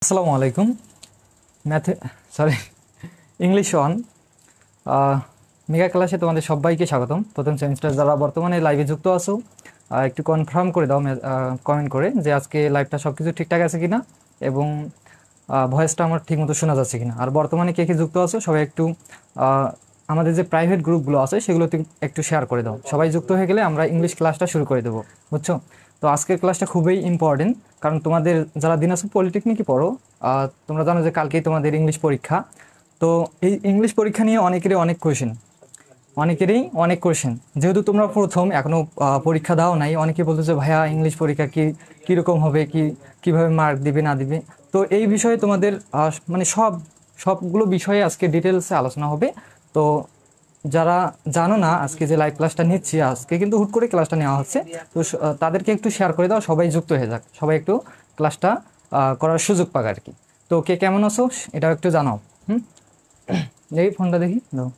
আসসালামু আলাইকুম। Math sorry English one mega ক্লাসে তোমাদের সবাইকে স্বাগতম। প্রথম সেমিস্টার যারা বর্তমানে লাইভে যুক্ত আছো, একটু কনফার্ম করে দাও কমেন্ট করে যে আজকে লাইভটা সব কিছু ঠিকঠাক আছে কিনা এবং ভয়েসটা আমার ঠিকমতো শোনা যাচ্ছে কিনা। আর বর্তমানে কে কে যুক্ত আছো সবাই একটু আমাদের যে প্রাইভেট গ্রুপগুলো আছে সেগুলোতে একটু শেয়ার করে দাও। সবাই যুক্ত হয়ে গেলে আমরা ইংলিশ ক্লাসটা শুরু করে দেবো, বুঝছো? তো আজকের ক্লাসটা খুবই ইম্পর্টেন্ট, কারণ তোমাদের যারা দিনাজপুর পলিটেকনিকে পড়ো, তোমরা জানো যে কালকেই তোমাদের ইংলিশ পরীক্ষা। তো এই ইংলিশ পরীক্ষা নিয়ে অনেকেরই অনেক কোয়েশ্চেন। যেহেতু তোমরা প্রথম এখনও পরীক্ষা দাও নাই, অনেকে বলতেছে ভাইয়া ইংলিশ পরীক্ষা কীরকম হবে, কীভাবে মার্ক দিবে না দিবে। তো এই বিষয়ে তোমাদের মানে সবগুলো বিষয়ে আজকে ডিটেলসে আলোচনা হবে। তো যারা জানো না, আজকে যে লাইভ ক্লাসটা নিচ্ছি, আজকে কিন্তু হুট করে ক্লাসটা নেওয়া হচ্ছে। তো তাদেরকে একটু শেয়ার করে দাও, সবাই যুক্ত হয়ে যাক, সবাই একটু ক্লাসটা করার সুযোগ পাক আর কি। তো কে কেমন আছো এটাও একটু জানাও। হুম, দেখি ফোনটা দেখি দাও।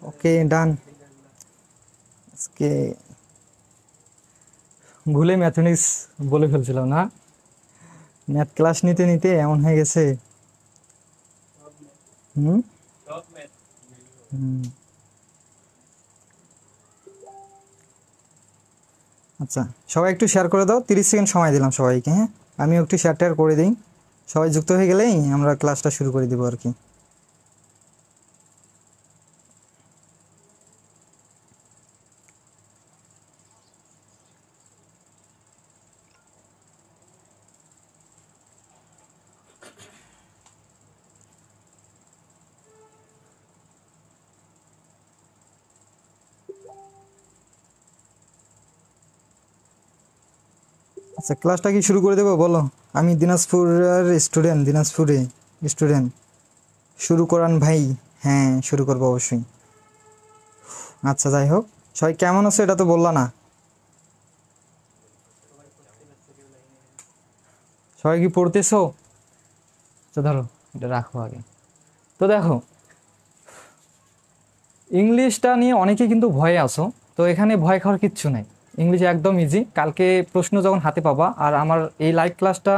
ওকে, ডান। আজকে ভুলে ম্যাথমেটিক্স বলে ফেলছিলাম না, ম্যাথ ক্লাস নিতে নিতে এমন হয়ে গেছে। হুম হুম, আচ্ছা, সবাই একটু শেয়ার করে দাও। 30 সেকেন্ড সময় দিলাম সবাইকে, হ্যাঁ? আমিও একটু শেয়ার টেয়ার করে দিই। সবাই যুক্ত হয়ে গেলেই আমরা ক্লাসটা শুরু করে দিব আর কি। আচ্ছা, ক্লাসটা কি শুরু করে দেবো বলো? আমি দিনাজপুরের স্টুডেন্ট, স্টুডেন্ট শুরু করান ভাই। হ্যাঁ, শুরু করবো অবশ্যই। আচ্ছা, যাই হোক, সবাই কেমন আছে এটা তো বললা না। সবাই কি পড়তেছো? আচ্ছা, ধরো এটা রাখো আগে। তো দেখো, ইংলিশটা নিয়ে অনেকে কিন্তু ভয়ে আসো। তো এখানে ভয় খাওয়ার কিচ্ছু নাই, ইংলিশ একদম ইজি। কালকে প্রশ্ন যখন হাতে পাবা আর আমার এই লাইভ ক্লাসটা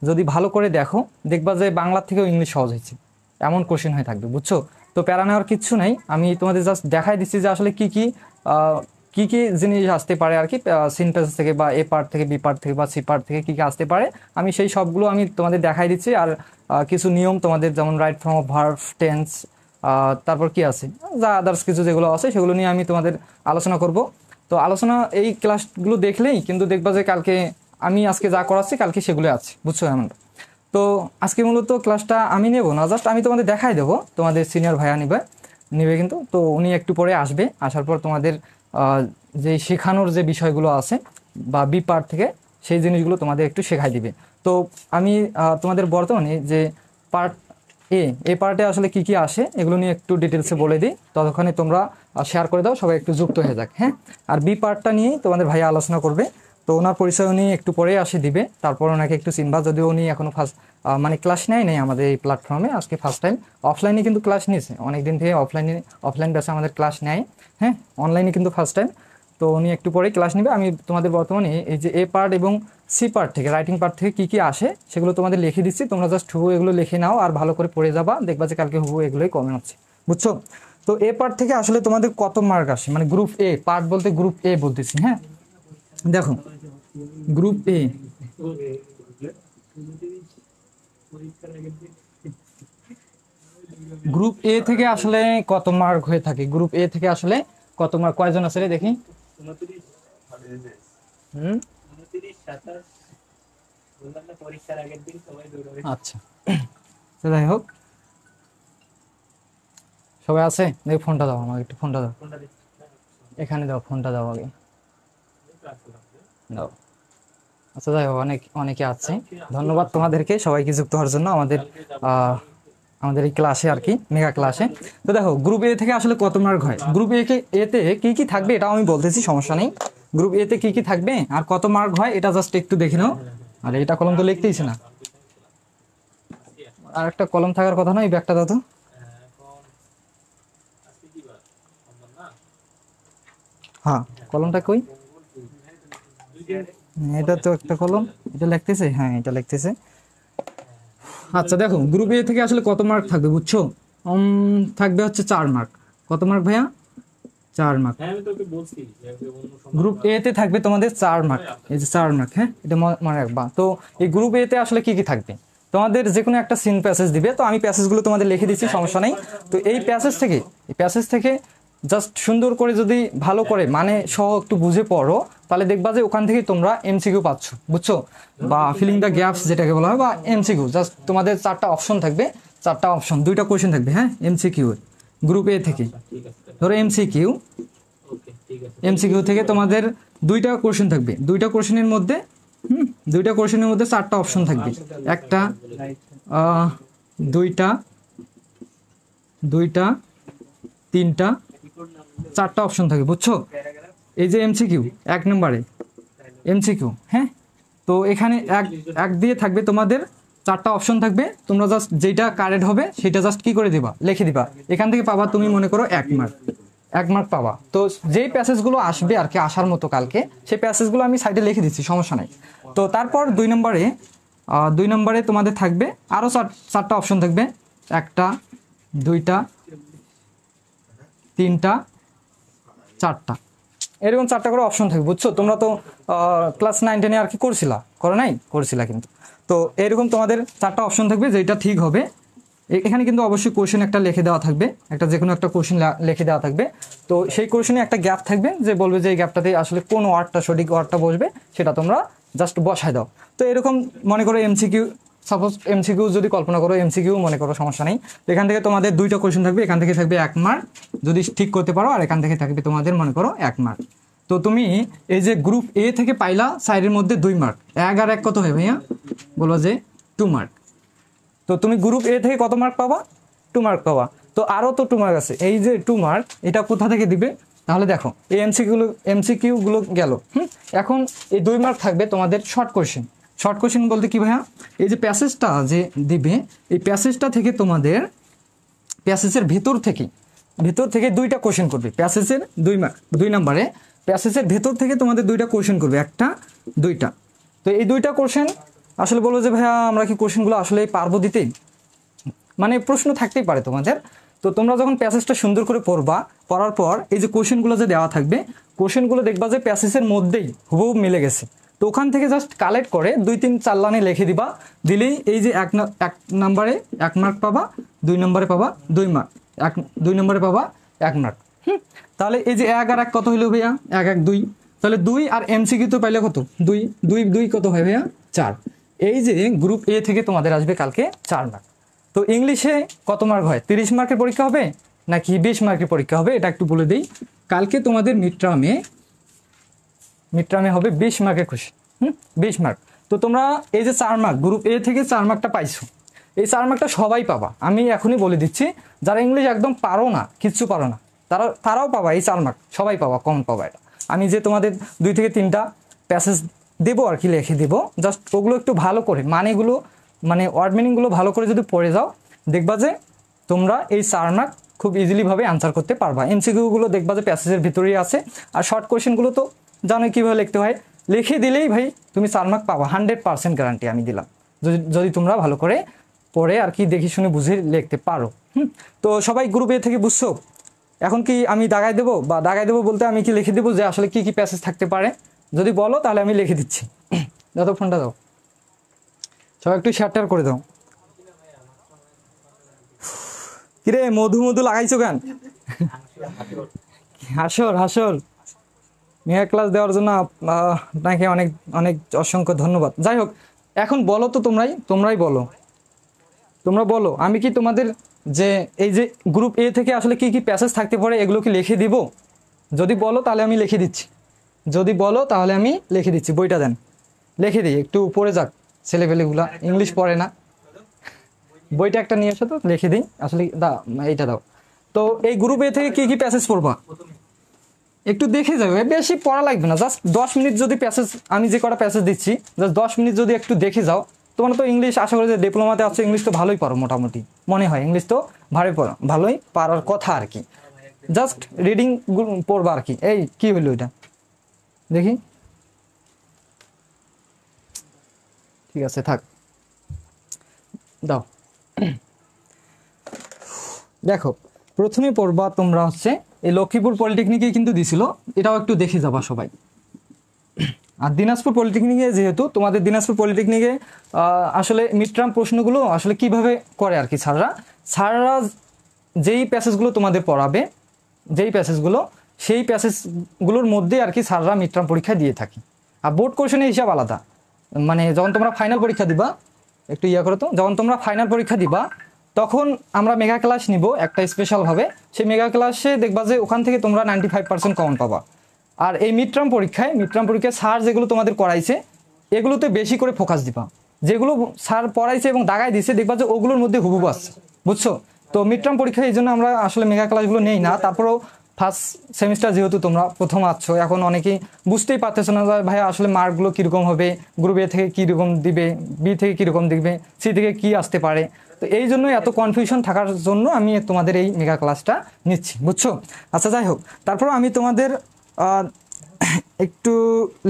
যদি ভালো করে দেখো, দেখবা যে বাংলার থেকেও ইংলিশ সহজ হয়েছে, এমন কোশ্চেন হয়ে থাকবে, বুঝছো? তো প্যারা নেওয়ার কিচ্ছু নাই, আমি তোমাদের জাস্ট দেখাই দিচ্ছি যে আসলে কি কি জিনিস আসতে পারে আর কি, সিনটেন্স থেকে বা এ পার্ট থেকে, বি পার্ট থেকে বা সি পার্ট থেকে কি আসতে পারে। আমি সেই সবগুলো আমি তোমাদের দেখাই দিচ্ছি। আর কিছু নিয়ম তোমাদের, যেমন right form of verb, tense, তারপর কি আছে, যা আদার্স কিছু যেগুলো আছে সেগুলো নিয়ে আমি তোমাদের আলোচনা করব। তো আলোচনা এই ক্লাসগুলো দেখলেই কিন্তু দেখবা যে কালকে আমি আজকে যা করাচ্ছি কালকে সেগুলো আছে, বুঝছো? এমন। তো আজকে মূলত ক্লাসটা আমি নেব না, জাস্ট আমি তোমাদের দেখাই দেবো। তোমাদের সিনিয়র ভাইয়া নিবে কিন্তু। তো উনি একটু পরে আসবে, আসার পর তোমাদের যে শেখানোর যে বিষয়গুলো আছে বা বি পার্ট থেকে সেই জিনিসগুলো তোমাদের একটু শেখাই দিবে। তো আমি তোমাদের বর্তমানে যে পার্ট এ পার্টে আসলে কি কি আসে এগুলো নিয়ে একটু ডিটেলসে বলে দিই, ততক্ষণে তোমরা শেয়ার করে দাও, সবাই একটু যুক্ত হয়ে যাক, হ্যাঁ? আর বি পার্টটা নিয়েই তোমাদের ভাইয়া আলোচনা করবে। তো ওনার পরিচয় উনি একটু পরেই আসে দিবে, তারপর ওনাকে একটু চিনবা, যদিও উনি এখনও ফার্স্ট মানে ক্লাস নেয় নেই আমাদের এই প্ল্যাটফর্মে, আজকে ফার্স্ট টাইম। অফলাইনে কিন্তু ক্লাস নিয়েছে অনেক দিন থেকে, অফলাইন ব্যাচে আমাদের ক্লাস নেয়, হ্যাঁ? অনলাইনে কিন্তু ফার্স্ট টাইম। তো উনি একটু পরেই ক্লাস নেবে। আমি তোমাদের বর্তমানে এই যে এ পার্ট এবং সি পার্ট থেকে, রাইটিং পার্ট থেকে কী কী আসে সেগুলো তোমাদের লিখে দিচ্ছি, তোমরা জাস্ট হুবহু এগুলো লিখে নাও আর ভালো করে পড়ে যাবা, দেখবা যে কালকে হুবহু এগুলোই কমন হচ্ছে, বুঝছো? তো এ পার্ট থেকে আসলে তোমাদের কত মার্ক আসে, মানে গ্রুপ এ পার্ট বলতে গ্রুপ এ বলতেছি, হ্যাঁ? দেখো, গ্রুপ এ গ্রুপ এ থেকে আসলে কত মার্ক হয়ে থাকে, গ্রুপ এ থেকে আসলে কত মার্ক, কয়জন আছে রে দেখি? হুম, আচ্ছা, তো যাই হোক, সবাই আছে দেখি। ফোনটা দাও আমাকে, একটু ফোনটা দাও, এখানে দাও, ফোনটা দাও আগে, দাও। আচ্ছা, যাই হোক, অনেকে আছে, ধন্যবাদ তোমাদেরকে সবাইকে যুক্ত হওয়ার জন্য আমাদের এই ক্লাসে আর কি, মেগা ক্লাসে। তো দেখো, গ্রুপ এ থেকে আসলে কত মার্ক হয়, গ্রুপ এতে কি কি থাকবে এটাও আমি বলতেছি, সমস্যা নেই। গ্রুপ এতে কি কি থাকবে আর কত মার্ক হয় এটা জাস্ট একটু দেখে নাও। আর এটা কলম তো লিখতেইছে না, আর একটা কলম থাকার কথা না, এই ব্যাগটা দাও তো। হ্যাঁ, কলমটা কই? এটা তো একটা কলম, এটা লিখতেছে, হ্যাঁ এটা লিখতেছে। আচ্ছা দেখো, গ্রুপ এ থেকে আসলে কত মার্ক থাকবে বুঝছো? থাকবে হচ্ছে 4 মার্ক। কত মার্ক ভাইয়া? 4 মার্ক। গ্রুপ এ তে থাকবে তোমাদের 4 মার্ক, এই যে 4 মার্ক, হ্যাঁ এটা মনে রাখবা। তো এই গ্রুপ এ তে আসলে কি কি থাকবে, তোমাদের যে কোনো একটা সিন প্যাসেজ দিবে, তো আমি প্যাসেজগুলো তোমাদের লিখে দিচ্ছি, সমস্যা নেই। তো এই প্যাসেজ থেকে জাস্ট সুন্দর করে যদি ভালো করে মানে সহ একটু বুঝে পড়ো, তাহলে দেখবা যে ওখান থেকে তোমরা এমসিকিউ পাচ্ছ, বুঝছো? বা ফিলিং দ্য গ্যাপস যেটাকে বলা হয়, বা এমসিকিউ। জাস্ট তোমাদের 4টা অপশন থাকবে, 4টা অপশন, 2টা কোশ্চেন থাকবে, হ্যাঁ এমসিকিউ গ্রুপ এ থেকে। ধরো এমসিকিউ থেকে তোমাদের 2টা কোশ্চেন থাকবে, 2টা কোশ্চেনের মধ্যে 4টা অপশন থাকবে, একটা, 2টা, 3টা, 4টা অপশন থাকবে, বুঝছো? এই যে এমসিকিউ 1 নম্বরে এমসিকিউ, হ্যাঁ। তো এখানে এক দিয়ে থাকবে তোমাদের 4টা অপশন থাকবে, তোমরা জাস্ট যেটা কারেক্ট হবে সেটা জাস্ট কি করে দিবা, লিখে দিবা। এখান থেকে পাবা তুমি মনে করো 1 মার্ক, 1 মার্ক পাবা। তো যেই প্যাসেজগুলো আসবে আর কি আসার মতো কালকে, সেই প্যাসেজগুলো আমি সাইডে লিখে দিচ্ছি, সমস্যা নাই। তো তারপর 2 নম্বরে তোমাদের থাকবে আরও 4টা অপশন থাকবে, একটা, 2টা, 3টা, 4টা, এরকম 4টা করে অপশন থাকবে, বুঝছো? তোমরা তো ক্লাস 9-10-এ আর কি করছিলা কিন্তু। তো এরকম তোমাদের 4টা অপশন থাকবে, যেটা ঠিক হবে। এখানে কিন্তু অবশ্যই কোশ্চেন একটা লিখে দেওয়া থাকবে, একটা যে কোনো একটা কোশ্চেন লিখে দেওয়া থাকবে। তো সেই কোশ্চেনে একটা গ্যাপ থাকবে, যে বলবে যে এই গ্যাপটাতে আসলে কোন ওয়ার্ডটা, সঠিক ওয়ার্ডটা বসবে, সেটা তোমরা জাস্ট বসায় দাও। তো এরকম মনে করো এমসিকিউ, সাপোজ এমসিকিউ যদি কল্পনা করো, এমসিকিউ মনে করো, সমস্যা নেই। তো এখান থেকে তোমাদের 2টা কোশ্চেন থাকবে, এখান থেকে থাকবে 1 মার্ক যদি ঠিক করতে পারো, আর এখান থেকে থাকবে তোমাদের মনে করো 1 মার্ক। তো তুমি এই যে গ্রুপ এ থেকে পাইলা সাইডের মধ্যে 2 মার্ক, 1 আর 1 কত হয় ভাইয়া? বলো যে 2 মার্ক। তো তুমি গ্রুপ এ থেকে কত মার্ক পাবা? 2 মার্ক পাবা। তো আরও তো 2 মার্ক আছে, এই যে 2 মার্ক, এটা কোথা থেকে দিবে? তাহলে দেখো, এই এমসিকিউগুলো গেল। এখন এই 2 মার্ক থাকবে তোমাদের শর্ট কোশ্চেন বলতে কি ভাইয়া? এই যে প্যাসেজটা যে দিবে, এই প্যাসেজটা থেকে তোমাদের প্যাসেজের ভেতর থেকে 2টা কোশ্চেন করবে, প্যাসেজের 2 নম্বরে প্যাসেজের ভেতর থেকে তোমাদের 2টা কোশ্চেন করবে, একটা, 2টা। তো এই 2টা কোশ্চেন আসলে বলবো যে ভাইয়া আমরা কি কোশ্চেনগুলো আসলে পারবো দিতে, মানে প্রশ্ন থাকতেই পারে তোমাদের। তো তোমরা যখন প্যাসেজটা সুন্দর করে পড়ার পর এই যে কোশ্চেনগুলো যে দেওয়া থাকবে, কোশ্চেনগুলো দেখবা যে প্যাসেজের মধ্যেই হুবহু মিলে গেছে। তো ওখান থেকে জাস্ট কালেক্ট করে 2-3-4 লাইনে লিখে দিবা, দিলেই এই যে 1 নম্বরে 1 মার্ক পাবা, 2 নম্বরে পাবা 2 মার্ক, 2 নম্বরে পাবা 1 মার্ক। তাহলে এই যে 1 আর 1 কত হইলো ভাইয়া? 1 1 2। তাহলে 2 আর এমসিকিউ তো পাইলে কত? 2 2 2 কত হয় ভাইয়া? 4। এই যে গ্রুপ এ থেকে তোমাদের আসবে কালকে 4 মার্ক। তো ইংলিশে কত মার্ক হয়? 30 মার্কের পরীক্ষা হবে নাকি 20 মার্কের পরীক্ষা হবে, এটা একটু বলে দিই। কালকে তোমাদের মিড-টার্মে হবে 20 মার্কের কোশ্চেন, 20 মার্ক। তো তোমরা এই যে 4 মার্ক, গ্রুপ এ থেকে 4 মার্কটা পাইছো, এই 4 মার্কটা সবাই পাবা। আমি এখনই বলে দিচ্ছি, যারা ইংলিশ একদম পারো না, কিচ্ছু পারো না, তারাও পাবা এই 4 মার্ক, সবাই পাবা, কমন পাবা। এটা আমি যে তোমাদের 2 থেকে 3টা প্যাসেজ দেবো আর কি, লিখে দেবো, জাস্ট ওগুলো একটু ভালো করে মানে ওয়ার্ড মিনিংগুলো ভালো করে যদি পড়ে যাও, দেখবা যে তোমরা এই 4 মার্ক খুব ইজিলিভাবে আনসার করতে পারবা। এমসিকিউগুলো দেখবা যে প্যাসেজের ভিতরেই আছে, আর শর্ট কোয়েশ্চেনগুলো তো জানোই কীভাবে লিখতে হয়, লিখে দিলেই ভাই তুমি 4 মার্ক পাবা, 100% গ্যারান্টি আমি দিলাম, যদি তোমরা ভালো করে পড়ে আর কি দেখে শুনে বুঝে লিখতে পারো। তো সবাই গ্রুপ এ থেকে বুঝছো? এখন কি আমি দাগাই দেবো, বা দাগাই দেবো বলতে আমি কি লিখে দেবো যে আসলে কি কি প্যাসেজ থাকতে পারে? যদি বলো তাহলে আমি লিখে দিচ্ছি। যত ফোনটা দাও, সবাই একটু শেয়ার করে দাও। কিরে মধু লাগাইছো গান? হাসর মেগা ক্লাস দেওয়ার জন্য আপনাকে অনেক অনেক অসংখ্য ধন্যবাদ। যাই হোক, এখন বলো তো, তোমরাই তোমরা বলো, আমি কি তোমাদের যে এই যে গ্রুপ এ থেকে আসলে কি কি প্যাসেজ থাকতে পারে এগুলো কি লিখে দিব? যদি বলো তাহলে আমি লিখে দিচ্ছি, বইটা দেন, লিখে দিই, একটু পড়ে যাক ছেলেপেলেগুলা, ইংলিশ পড়ে না। বইটা একটা নিয়ে এসো তো, লিখে দিই আসলে, এইটা দাও। তো এই গ্রুপ এ থেকে কি কি প্যাসেজ পড়বা একটু দেখে যাবে, বেশি পড়া লাগবে না, জাস্ট 10 মিনিট যদি প্যাসেজ, আমি যে কটা প্যাসেজ দিচ্ছি জাস্ট 10 মিনিট যদি একটু দেখে যাও, তোমরা তো ইংলিশ আশা করি যে ডিপ্লোমাতে আছো, ইংলিশ তো ভালোই পারো মোটামুটি, মনে হয় ইংলিশ তো ভালোই পারার কথা আর কি। জাস্ট রিডিং পড়বা আর কি। এই কি হইলো এটা দেখি, ঠিক আছে থাক দাও। দেখো প্রথমে পড়বা তোমরা হচ্ছে এই লক্ষ্মীপুর পলিটেকনিকে কিন্তু দিছিল, এটাও একটু দেখে যাবা সবাই। আর দিনাজপুর পলিটেকনিকে যেহেতু তোমাদের দিনাজপুর পলিটেকনিকে আসলে মিড টার্ম প্রশ্নগুলো আসলে কিভাবে করে আর কি, স্যাররা যেই প্যাসেজগুলো তোমাদের পড়াবে, যেই প্যাসেজগুলো সেই প্যাসেজগুলোর মধ্যে আর কি স্যাররা মিড টার্ম পরীক্ষা দিয়ে থাকে। আর বোর্ড কোশ্চেনের হিসাব আলাদা, মানে যখন তোমরা ফাইনাল পরীক্ষা দিবা, একটু ইয়া করো তো, যখন তোমরা ফাইনাল পরীক্ষা দিবা তখন আমরা মেগা ক্লাস নিব একটা স্পেশালভাবে, সেই মেগা ক্লাসে দেখবা যে ওখান থেকে তোমরা 95% কমন পাবা। আর এই মিড টার্ম পরীক্ষায় স্যার যেগুলো তোমাদের করাইছে এগুলোতে বেশি করে ফোকাস দিবা, যেগুলো স্যার পড়াইছে এবং দাগাই দিছে দেখবা যে ওগুলোর মধ্যে হুবহু আসছে, বুঝছো? তো মিড টার্ম পরীক্ষায় এই জন্য আমরা আসলে মেগা ক্লাসগুলো নেই না। তারপরেও ফার্স্ট সেমিস্টার যেহেতু তোমরা প্রথম আছো, এখন অনেকেই বুঝতেই পারতেছো না যে ভাইয়া আসলে মার্কগুলো কীরকম হবে, গ্রুপ এ থেকে কীরকম দিবে, বি থেকে কীরকম দিবে, সি থেকে কী আসতে পারে। তো এই জন্যই এত কনফিউশন থাকার জন্য আমি তোমাদের এই মেগা ক্লাসটা নিচ্ছি, বুঝছো? আচ্ছা যাই হোক, তারপর আমি তোমাদের একটু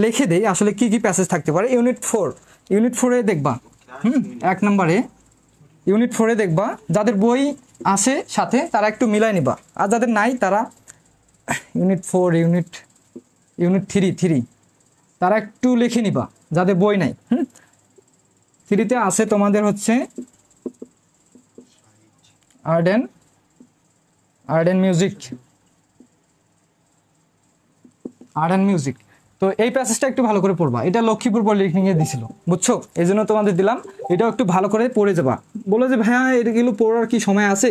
লিখে দেই আসলে কি কি প্যাসেজ থাকতে পারে। ইউনিট 4-এ দেখবা, 1 নম্বরে ইউনিট 4-এ দেখবা যাদের বই আসে সাথে তারা একটু মিলাই নিবা, আর যাদের নাই তারা ইউনিট 4 ইউনিট 3 তারা একটু লিখে নিবা যাদের বই নাই। 3-তে আছে তোমাদের হচ্ছে আর্ট অ্যান্ড মিউজিক। তো এই প্যাসেজটা একটু ভালো করে পড়বা, এটা লক্ষ্মীপুর পলিটেকনিকে দিছিল, বুঝছো? এই জন্য তোমাদের দিলাম, এটাও একটু ভালো করে পড়ে যাবা। বলো যে ভাইয়া এগুলো পড়ার কি সময় আছে?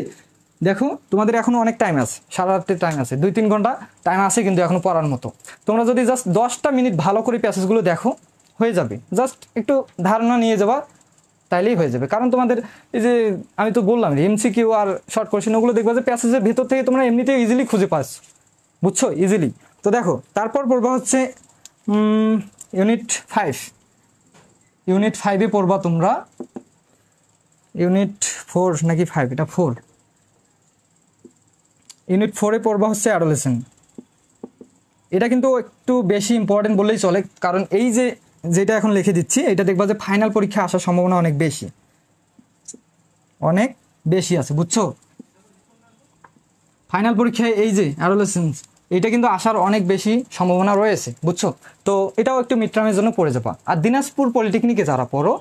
দেখো তোমাদের এখনো অনেক টাইম আছে, সারা রাতের টাইম আছে, 2-3 ঘন্টা টাইম আছে কিন্তু এখনো পড়ার মতো। তোমরা যদি জাস্ট 10টা মিনিট ভালো করে প্যাসেজগুলো দেখো হয়ে যাবে, জাস্ট একটু ধারণা নিয়ে যাবা তাইলেই হয়ে যাবে। কারণ তোমাদের এই যে আমি তো বললাম এমসিকিউ আর শর্ট কোশ্চেন ওগুলো দেখবা যে প্যাসেজের ভেতর থেকে তোমরা এমনিতেই ইজিলি খুঁজে পাচ্ছ, বুঝছো? ইজিলি। তো দেখো তারপর পড়বা হচ্ছে ইউনিট 5-এ পড়বা তোমরা ইউনিট 4 নাকি 5, এটা 4। ইউনিট 4-এ পড়বা হচ্ছে অ্যাডোলেসেন্ট। এটা কিন্তু একটু বেশি ইম্পর্টেন্ট বললেই চলে, কারণ এই যে যেটা এখন লিখে দিচ্ছি এটা দেখবা যে ফাইনাল পরীক্ষা আসার সম্ভাবনা অনেক বেশি আছে, বুঝছো? ফাইনাল পরীক্ষায় এই যে অ্যাডোলেসেন্স এটা কিন্তু আসার অনেক বেশি সম্ভাবনা রয়েছে, বুঝছো? তো এটাও একটু মিড টার্মের জন্য পড়ে যাবা। আর দিনাজপুর পলিটেকনিকে যারা পড়ো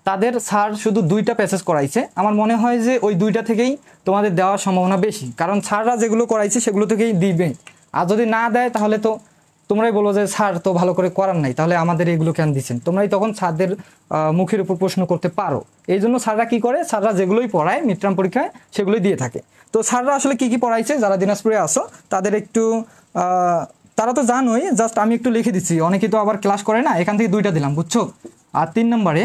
তাদের স্যার শুধু 2টা প্যাসেজ করাইছে, আমার মনে হয় যে ওই 2টা থেকেই তোমাদের দেওয়ার সম্ভাবনা বেশি, কারণ স্যাররা যেগুলো করাইছে সেগুলো থেকেই দিবে। আর যদি না দেয় তাহলে তো তোমরাই বলো যে স্যার তো ভালো করে করার নাই, তাহলে আমাদের এগুলো কেন দিচ্ছেন? তোমরাই তখন স্যারদের মুখের উপর প্রশ্ন করতে পারো। এই জন্য স্যাররা কী করে, স্যাররা যেগুলোই পড়ায় মিড টার্ম পরীক্ষায় সেগুলোই দিয়ে থাকে। তো স্যাররা আসলে কী কী পড়াইছে যারা দিনাজপুরে আসো তাদের একটু তারা তো জানোই, জাস্ট আমি একটু লিখে দিচ্ছি, অনেকেই তো আবার ক্লাস করে না, এখান থেকে 2টা দিলাম, বুঝছো? আর 3 নম্বরে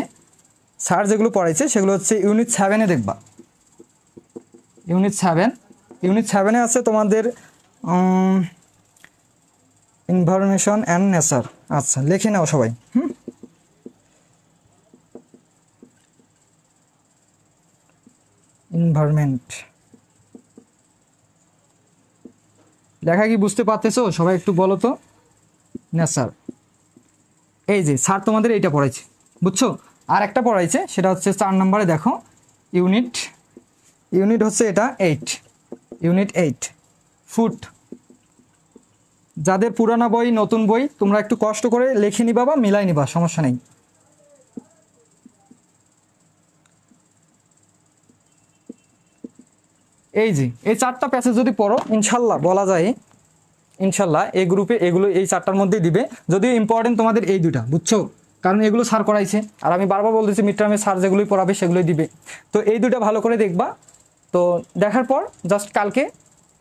স্যার যেগুলো পড়াইছে সেগুলো হচ্ছে ইউনিট 7-এ দেখবা। ইউনিট 7-এ আছে তোমাদের ইনফরমেশন অ্যান্ড নেচার। আচ্ছা লিখে নাও সবাই। এনভায়রনমেন্ট লেখা কি বুঝতে পারতেছো সবাই? একটু বলো তো। নেচার, এই যে স্যার তোমাদের এইটা পড়াইছে, বুঝছো? আর একটা পড়াইছে সেটা হচ্ছে 4 নম্বরে দেখো ইউনিট হচ্ছে এটা 8, ইউনিট 8 ফুড। যাদের পুরানা বই নতুন বই তোমরা একটু কষ্ট করে লিখে নিবা বা মিলাই নিবা, সমস্যা নেই। এই যে এই 4টা প্যাসেজ যদি পড়ো ইনশাল্লাহ বলা যায় ইনশাল্লাহ এই গ্রুপে এগুলো এই 4টার মধ্যেই দিবে, যদিও ইম্পর্টেন্ট তোমাদের এই 2টা, বুঝছো? কারণ এগুলো স্যার করাইছে, আর আমি বারবার বলতেছি মিড টার্মে স্যার যেগুলোই পড়াবে সেগুলোই দিবে। তো এই 2টা ভালো করে দেখবা। তো দেখার পর জাস্ট কালকে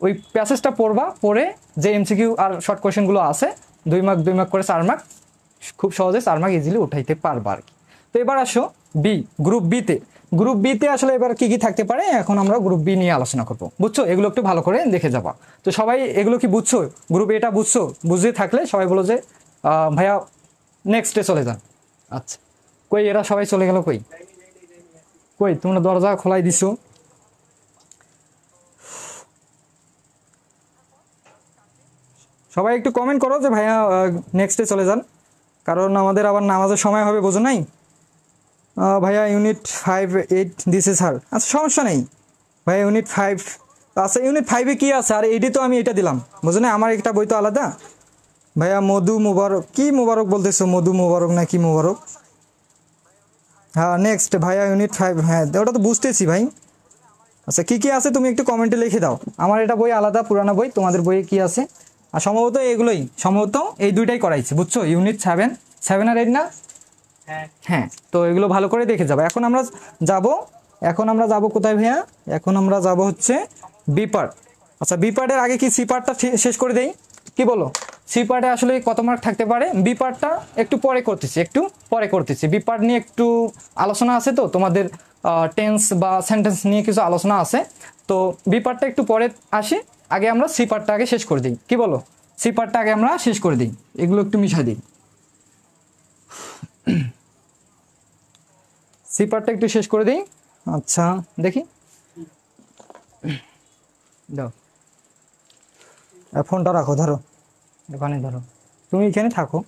ওই প্যাসেজটা পড়বা, পড়ে যে এমসিকিউ আর শর্ট কোয়েশ্চেনগুলো আছে 2 মার্ক 2 মার্ক করে 4 মার্ক, খুব সহজে 4 মার্ক ইজিলি উঠাইতে পারবা আর কি। তো এবার আসো গ্রুপ বিতে আসলে এবার কি কি থাকতে পারে, এখন আমরা গ্রুপ বি নিয়ে আলোচনা করবো, বুঝছো? এগুলো একটু ভালো করে দেখে যাবা। তো সবাই এগুলো কি বুঝছো? গ্রুপ এটা বুঝছো? বুঝতে থাকলে সবাই বলো যে ভাইয়া নেক্সটে চলে যান। আচ্ছা কই এরা সবাই চলে গেল, কই তোমরা দরজা খোলাই দিছো? সবাই একটু কমেন্ট করো যে ভাইয়া নেক্সটে চলে যান, কারণ আমাদের আবার নামাজের সময় হবে, বোঝো নাই? ভাইয়া ইউনিট 5 8 দিছে স্যার। আচ্ছা সমস্যা নেই ভাইয়া, ইউনিট 5। আচ্ছা ইউনিট 5-এ কী আছে? আর এইটি তো আমি এটা দিলাম, বুঝো না? আমার একটা বই তো আলাদা। ভাইয়া মধু মুবারক, কি মুবারক বলতেছো? মধু মুবারক না কি মুবারক? হ্যাঁ নেক্সট ভাইয়া ইউনিট 5। হ্যাঁ ওটা তো বুঝতেছি ভাই। আচ্ছা কী কী আছে তুমি একটু কমেন্টে লিখে দাও। আমার এটা বই আলাদা, পুরানো বই। তোমাদের বইয়ে কি আছে? আর সম্ভবত এগুলোই, সম্ভবত এই দুইটাই করাইছে, বুঝছো? ইউনিট 7 আর 8 না? হ্যাঁ, তো এগুলো ভালো করে দেখে যাবো। এখন আমরা যাব কোথায় ভাইয়া? এখন আমরা যাব হচ্ছে বি পার্ট। আচ্ছা বি পার্টের আগে কি সি পার্টটা শেষ করে দেই? কি বলো? সি পার্টে আসলে কত মার্ক থাকতে পারে? বি পার্টটা একটু পরে করতেছি। বি পার্ট নিয়ে একটু আলোচনা আছে, তো তোমাদের টেন্স বা সেন্টেন্স নিয়ে কিছু আলোচনা আছে, তো বি পার্টটা একটু পরে আসি। আগে আমরা সি পার্টটা আগে শেষ করে দিই, কি বলো? সি পার্টটা আগে আমরা শেষ করে দিই, এগুলো একটু মিশাই দিই। সি পার্টটা একটু শেষ করে দিই। আচ্ছা দেখি, দাও ফোনটা রাখো, ধরো ওখানে ধরো, তুমি এখানে থাকো,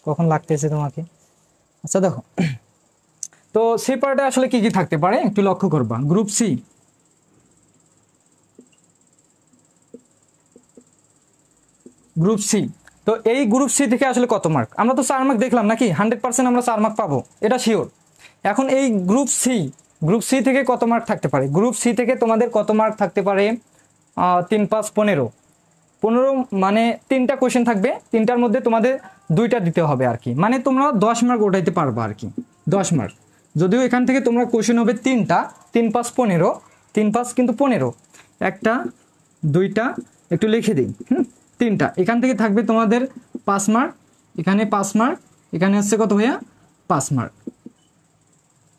কখন লাগতেছে তোমাকে। আচ্ছা দেখো, তো সি পার্টে আসলে কি কি থাকতে পারে একটু লক্ষ্য করবা। গ্রুপ সি, তো এই গ্রুপ সি থেকে আসলে কত মার্ক? আমরা তো 4 মার্ক দেখলাম নাকি? 100% আমরা 4 মার্ক পাবো, এটা শিওর। এখন এই গ্রুপ সি থেকে কত মার্ক থাকতে পারে? গ্রুপ সি থেকে তোমাদের কত মার্ক থাকতে পারে? 3 5 15 মানে 3টা কোয়েশ্চেন থাকবে, 3টার মধ্যে তোমাদের 2টা দিতে হবে আর কি, মানে তোমরা 10 মার্ক ওঠাইতে পারবা আর কি, 10 মার্ক। যদিও এখান থেকে তোমরা কোয়েশ্চেন হবে 3টা, 3 5 15, 3 5 কিন্তু 15, 1টা 2টা, একটু লিখে দিই, 3টা। এখান থেকে থাকবে তোমাদের 5 মার্ক, এখানে 5 মার্ক, এখানে হচ্ছে কত ভাইয়া? 5 মার্ক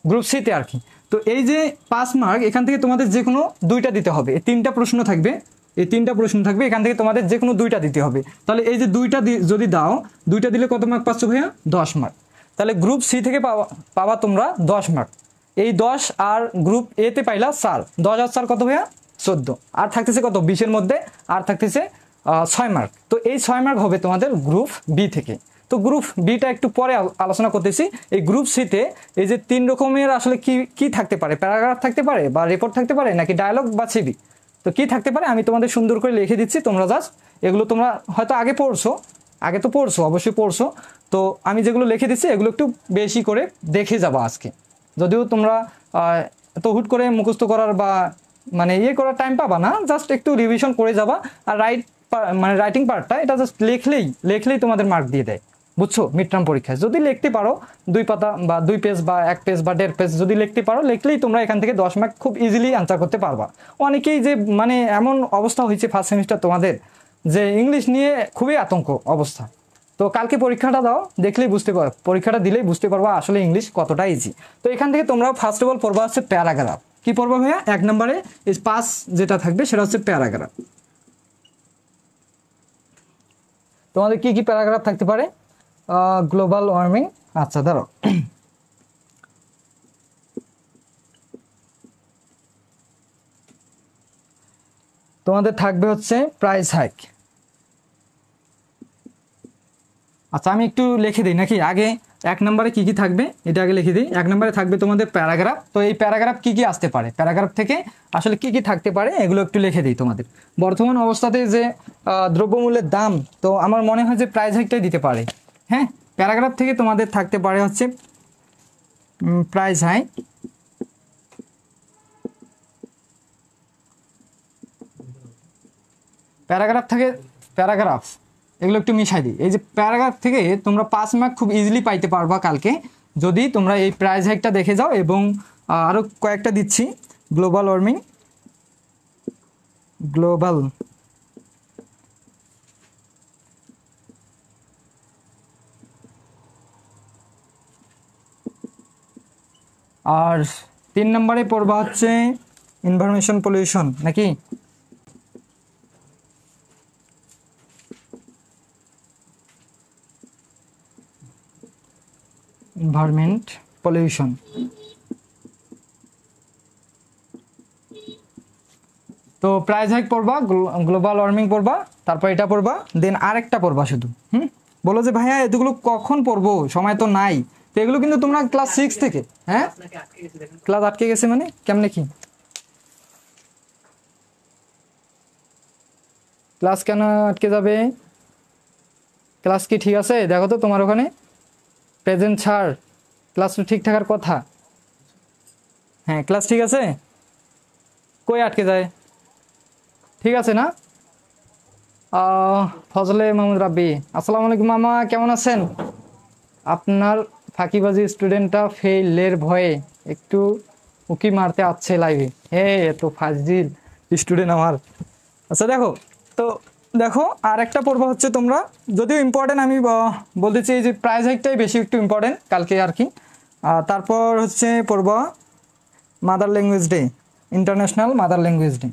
গ্রুপ সিতে আর কি। তো এই যে 5 মার্ক, এখান থেকে তোমাদের যে কোনো 2টা দিতে হবে। এই 3টা প্রশ্ন থাকবে, এখান থেকে তোমাদের যে কোনো 2টা দিতে হবে। তাহলে এই যে 2টা যদি দাও, 2টা দিলে কত মার্ক পাচ্ছ ভাইয়া? 10 মার্ক। তাহলে গ্রুপ সি থেকে পাবা তোমরা 10 মার্ক। এই 10 আর গ্রুপ এ তে পাইলা 4, 10 আর 4 কত ভাইয়া? 14। আর থাকতেছে কত? 20-এর মধ্যে আর থাকতেছে 6 মার্ক। তো এই 6 মার্ক হবে তোমাদের গ্রুপ বি থেকে। তো গ্রুপ বিটা একটু পরে আলোচনা করতেছি। এই গ্রুপ সিতে এই যে 3 রকমের আসলে কি কি থাকতে পারে? প্যারাগ্রাফ থাকতে পারে, বা রিপোর্ট থাকতে পারে, নাকি ডায়লগ বা সিভি? তো কি থাকতে পারে আমি তোমাদের সুন্দর করে লিখে দিচ্ছি, তোমরা জাস্ট এগুলো তোমরা হয়তো আগে তো পড়ছো, অবশ্যই পড়ছো। তো আমি যেগুলো লিখে দিচ্ছি এগুলো একটু বেশি করে দেখে যাবো আজকে। যদিও তোমরা তো হুট করে মুখস্থ করার বা মানে ইয়ে করার টাইম পাবা না, জাস্ট একটু রিভিশন করে যাবা। আর রাইটিং পার্টটা এটা জাস্ট লেখলেই তোমাদের মার্ক দিয়ে দেয়, বুঝছো? মিড টার্ম পরীক্ষায় যদি লিখতে পারো 2 পাতা বা 2 পেজ বা 1 পেজ বা 1.5 পেজ যদি লিখতে পারো, লিখলেই তোমরা এখান থেকে 10 মার্ক খুব ইজিলি আনসার করতে পারবা। অনেকেই যে মানে এমন অবস্থা হয়েছে ফার্স্ট সেমিস্টার তোমাদের, যে ইংলিশ নিয়ে খুবই আতঙ্ক অবস্থা। তো কালকে পরীক্ষাটা দাও, দেখলেই বুঝতে পারো, পরীক্ষাটা দিলেই বুঝতে পারবা আসলে ইংলিশ কতটা ইজি। তো এখান থেকে তোমরা ফার্স্ট অফ অল পড়বা হচ্ছে প্যারাগ্রাফ। কি পড়বা ভাইয়া? 1 নম্বরে এই 5 যেটা থাকবে সেটা হচ্ছে প্যারাগ্রাফ। তোমাদের কি কি প্যারাগ্রাফ থাকতে পারে? গ্লোবাল ওয়ার্মিং, আচ্ছা ধরো তোমাদের থাকবে হচ্ছে প্রাইস হাইক। আচ্ছা আমি একটু লিখে দিই নাকি? আগে 1 নম্বরে কি কি থাকবে এটা আগে লিখে দিই। 1 নম্বরে থাকবে তোমাদের প্যারাগ্রাফ। তো এই প্যারাগ্রাফ কি কি আসতে পারে, প্যারাগ্রাফ থেকে আসলে কি কি থাকতে পারে এগুলো একটু লিখে দিই তোমাদের। বর্তমান অবস্থাতে যে দ্রব্যমূল্যের দাম, তো আমার মনে হয় যে প্রাইস হাইকটাই দিতে পারে। হ্যাঁ, প্যারাগ্রাফ থেকে তোমাদের থাকতে পারে হচ্ছে প্রাইস হাইক। প্যারাগ্রাফ এগুলো একটু মিশাই দিই। এই যে প্যারাগ্রাফ থেকে তোমরা 5 মার্ক খুব ইজিলি পাইতে পারবা কালকে, যদি তোমরা এই প্রাইস হাইকটা দেখে যাও। এবং আরও কয়েকটা দিচ্ছি, গ্লোবাল ওয়ার্মিং, গ্লোবাল আর 3 নম্বরে পড়বা হচ্ছে ইনফরমেশন পলিউশন নাকি? Environment pollution. তো প্রাইস হাইক পড়বা, গ্লোবাল ওয়ার্মিং পড়বা, তারপর এটা পড়বা, দেন আরেকটা পড়বা শুধু। বলো যে ভাইয়া এগুলো কখন পড়বো, সময় তো নাই। তো এগুলো কিন্তু তোমরা ক্লাস 6 থেকে, হ্যাঁ ক্লাস আটকে গেছে মানে কেমনে কি, ক্লাস কেন আটকে যাবে? ক্লাস কি ঠিক আছে? দেখো তো তোমার ওখানে প্রেজেন্ট ছাড়, ক্লাস তো ঠিক থাকার কথা। হ্যাঁ ক্লাস ঠিক আছে, কই আটকে যায়? ঠিক আছে না? ফজলে মাহমুদ রাব্বি, আসসালামু আলাইকুম মামা, কেমন আছেন? আপনার ফাঁকিবাজি স্টুডেন্টটা ফেইলের ভয়ে একটু উকি মারতে আসছে লাইভে। হে তো ফাজিল স্টুডেন্ট আমার। আচ্ছা দেখো, তো দেখো আর একটা পর্ব হচ্ছে তোমরা, যদিও ইম্পর্টেন্ট আমি বলতে চাই যে প্রাইজ হাইকটাই বেশি একটু ইম্পর্টেন্ট কালকে আর কি। তারপর হচ্ছে পর্ব mother language day, international mother language day.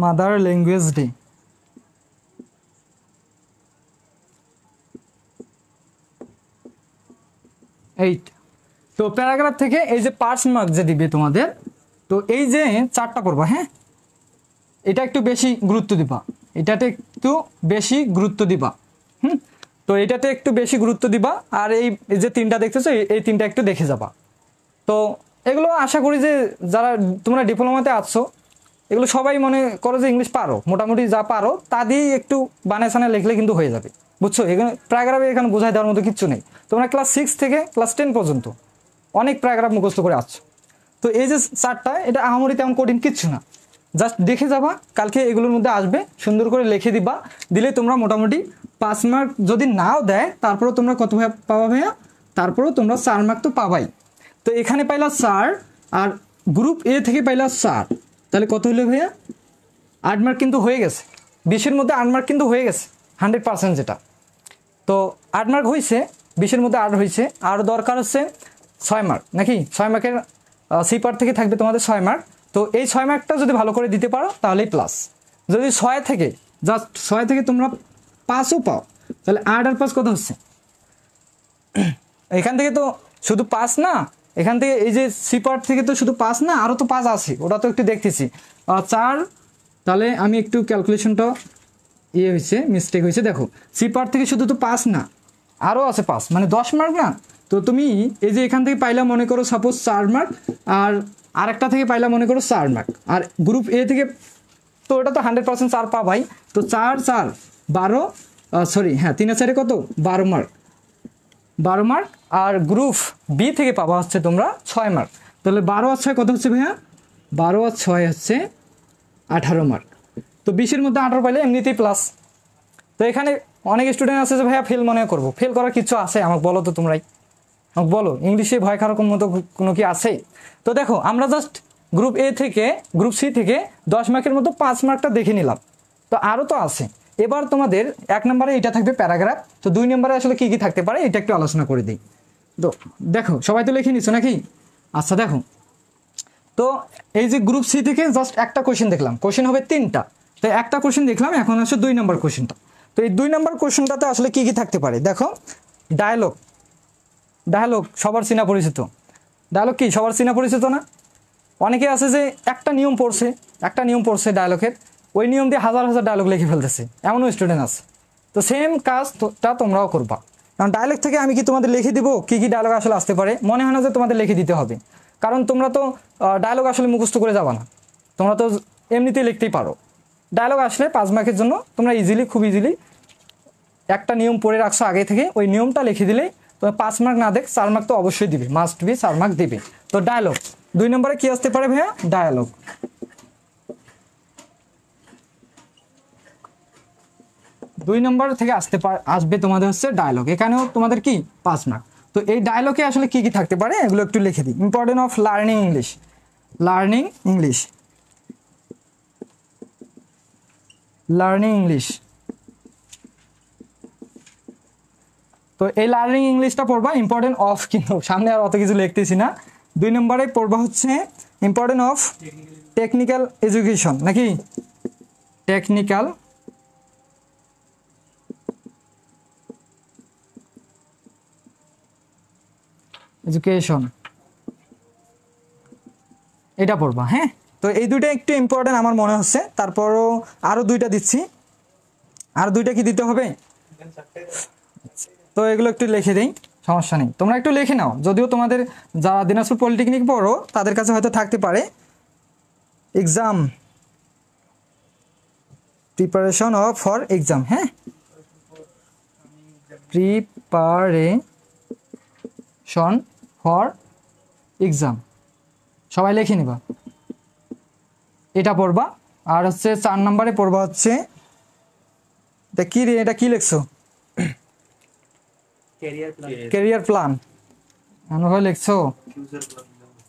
Mother language day, eight. তো প্যারাগ্রাফ থেকে এই যে পাঁচ মার্ক যে দিবে তোমাদের, তো এই যে চারটা পড়বা, হ্যাঁ এটা একটু বেশি গুরুত্ব দিবা, এটাতে একটু বেশি গুরুত্ব দিবা। তো এটাতে একটু বেশি গুরুত্ব দিবা, আর এই যে তিনটা দেখতেছো এই তিনটা একটু দেখে যাবা। তো এগুলো আশা করি যে যারা তোমরা ডিপ্লোমাতে আসছো এগুলো সবাই মনে করো যে ইংলিশ পারো, মোটামুটি যা পারো তা দিয়েই একটু বানায় সানায় লিখলে কিন্তু হয়ে যাবে, বুঝছো? এখানে প্যারাগ্রাফে এখানে বোঝাই দেওয়ার মতো কিচ্ছু নেই। তোমরা ক্লাস 6 থেকে ক্লাস 10 পর্যন্ত অনেক প্যারাগ্রাফ মুখস্থ করে আসছো। তো এই যে চারটা, এটা আহামরি তেমন কঠিন কিচ্ছু না, জাস্ট দেখে যাবা, কালকে এগুলোর মধ্যে আসবে, সুন্দর করে লিখে দিবা, দিলে তোমরা মোটামুটি 5 মার্ক যদি নাও দেয় তারপরেও তোমরা কত পাবা ভাইয়া? তারপরেও তোমরা 4 মার্ক তো পাবাই। তো এখানে পাইলা 4, আর গ্রুপ এ থেকে পাইলা 4, তাহলে কত হলো ভাইয়া? 8 মার্ক কিন্তু হয়ে গেছে, 20-এর মধ্যে 8 মার্ক কিন্তু হয়ে গেছে 100% যেটা। তো 8 মার্ক হয়েছে, 20-এর মধ্যে 8 হয়েছে, আর দরকার হচ্ছে 6 মার্ক, নাকি 6 মার্কের সি পার্ট থেকে থাকবে তোমাদের 6 মার্ক। তো এই 6 মার্কটা যদি ভালো করে দিতে পারো তাহলেই প্লাস। যদি 6 থেকে জাস্ট 6 থেকে তোমরা 5ও পাও, তাহলে 8 আর 5 কত হচ্ছে? এখান থেকে তো শুধু 5 না, এখান থেকে এই যে সি পার্ট থেকে তো শুধু 5 না, আরও তো 5 আছে, ওটা তো একটু দেখতেছি 4। তাহলে আমি একটু ক্যালকুলেশনটা হয়েছে, মিস্টেক হয়েছে। দেখো সি পার্ট থেকে শুধু তো 5 না, আরও আছে 5, মানে 10 মার্ক না? তো তুমি এই যে এখান থেকে পাইলা মনে করো সাপোজ 4 মার্ক, আর আরেকটা থেকে পাইলা মনে করো 4 মার্ক, আর গ্রুপ এ থেকে তো ওটা তো 100% 4 পাবাই। তো 4 4 12, সরি হ্যাঁ 3 আর 4 কত? 12 মার্ক, 12 মার্ক। আর গ্রুপ বি থেকে পাবা হচ্ছে তোমরা 6 মার্ক। তাহলে 12 আর 6 কত হচ্ছে ভাইয়া? 12 আর 6 হচ্ছে 18 মার্ক। তো 20-এর মধ্যে 18 পাইলে এমনিতেই প্লাস। তো এখানে অনেক স্টুডেন্ট আছে যে ভাইয়া ফেল মনে করবো, ফেল করার কিছু আছে? আমাকে বলো তো তোমরাই, আমাকে বলো, ইংলিশে ভয় খাওয়ার মতো কোনো কি আছে? তো দেখো আমরা জাস্ট গ্রুপ এ থেকে গ্রুপ সি থেকে 10 মার্কের মতো 5 মার্কটা দেখে নিলাম, তো আরও তো আছে। এবার তোমাদের 1 নম্বরে এটা থাকবে প্যারাগ্রাফ, তো 2 নম্বরে আসলে কি কি থাকতে পারে এটা একটু আলোচনা করে দিই। তো দেখো সবাই তো লিখে নিচ্ছ নাকি? আচ্ছা দেখো, তো এই যে গ্রুপ সি থেকে জাস্ট একটা কোশ্চেন দেখলাম, কোশ্চেন হবে 3টা, তো একটা কোশ্চেন দেখলাম, এখন আসলে 2 নম্বর কোশ্চেনটা। তো এই 2 নম্বর কোশ্চেনটাতে আসলে কি কি থাকতে পারে দেখো। ডায়ালগ, ডায়ালগ সবার চেনা পরিচিত, ডায়ালগ কি সবার চেনা পরিচিত না? অনেকে আছে যে একটা নিয়ম পড়ছে ডায়ালগের, ওই নিয়ম দিয়ে হাজার হাজার ডায়ালগ লিখে ফেলতেছে, এমনও স্টুডেন্ট আছে। তো সেম কাজটা তোমরাও করবা, কারণ ডায়ালগ থেকে আমি কি তোমাদের লিখে দিব কি কি ডায়ালগ আসলে আসতে পারে? মনে হয় না যে তোমাদের লিখে দিতে হবে, কারণ তোমরা তো ডায়ালগ আসলে মুখস্থ করে যাবা না, তোমরা তো এমনিতেই লিখতেই পারো। ডায়ালগ আসলে 5 মার্কের জন্য তোমরা ইজিলি, খুব ইজিলি একটা নিয়ম পড়ে রাখছো আগে থেকে, ওই নিয়মটা লিখে দিলেই তোমার 5 মার্ক না দেখ 4 মার্ক তো অবশ্যই দিবে, মাস্ট বি 4 মার্ক দিবে। তো ডায়ালগ 2 নম্বরে কি আসতে পারে ভাইয়া? ডায়ালগ। 2 নম্বর থেকে আসবে তোমাদের হচ্ছে ডায়ালগ, এখানেও তোমাদের কি 5 মার্ক। তো এই ডায়ালগে আসলে কি কি থাকতে পারে এগুলো একটু লিখে দিই। Important of learning English, learning English, learning English. তো এই লার্নিং ইংলিশটা পড়বা, ইম্পর্টেন্ট অফ, কিন্তু সামনে আর অত কিছু লিখতেছি না। 2 নম্বরে পড়বা হচ্ছে ইম্পর্টেন্ট অফ টেকনিক্যাল এডুকেশন, নাকি টেকনিক্যাল এডুকেশন, এটা পড়বা। হ্যাঁ, তো এই দুইটা একটু ইম্পর্টেন্ট আমার মনে হচ্ছে, তারপরও আরও দুইটা দিচ্ছি। আর দুইটা কি দিতে হবে? তো এগুলো একটু লিখে দিই, সমস্যা নেই, তোমরা একটু লিখে নাও। যদিও তোমাদের যারা দিনাজপুর পলিটেকনিক পড়ো তাদের কাছে হয়তো থাকতে পারে। Exam preparation of for exam, হ্যাঁ, প্রিপারেশন ফর এক্সাম, সবাই লিখে নিবা, এটা পড়বা। আর হচ্ছে 4 নম্বরে পড়বা হচ্ছে, এটা কি রে, এটা কি লিখছো? ক্যারিয়ার প্ল্যান, ভাবে লিখছো,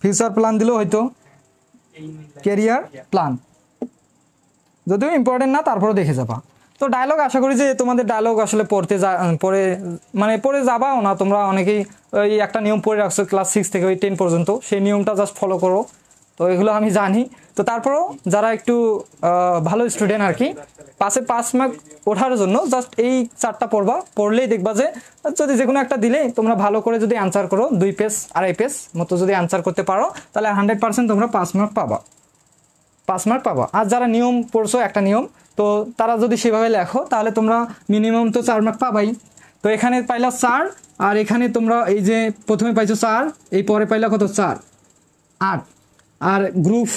ফিউচার প্ল্যান দিলেও হয়তো, ক্যারিয়ার প্ল্যান যদিও ইম্পর্টেন্ট না, তারপরে দেখে যাবা। তো ডায়লগ আশা করি যে তোমাদের ডায়লগ আসলে পড়ে যাবাও না তোমরা, অনেকেই ওই একটা নিয়ম পড়ে রাখছো ক্লাস 6 থেকে ওই 10 পর্যন্ত, সেই নিয়মটা জাস্ট ফলো করো। তো এগুলো আমি জানি। তো তারপরেও যারা একটু ভালো স্টুডেন্ট আর কি, 5 মার্ক ওঠার জন্য জাস্ট এই 4টা পড়বা, পড়লেই দেখবা যে যদি যে কোনো একটা দিলে তোমরা ভালো করে যদি অ্যান্সার করো, 2 পেজ 2.5 পেজ মতো যদি অ্যান্সার করতে পারো, তাহলে 100% তোমরা 5 মার্ক পাবা, 5 মার্ক পাবা। আর যারা নিয়ম পড়ছো একটা নিয়ম, তো তারা যদি সেভাবে লেখো তাহলে তোমরা মিনিমাম তো 4 মার্ক পাবাই। তো এখানে পাইলা 4, আর এখানে তোমরা এই যে প্রথমে পাইছো 4, এই পরে পাইলা কত, 4, 8। আর গ্রুপ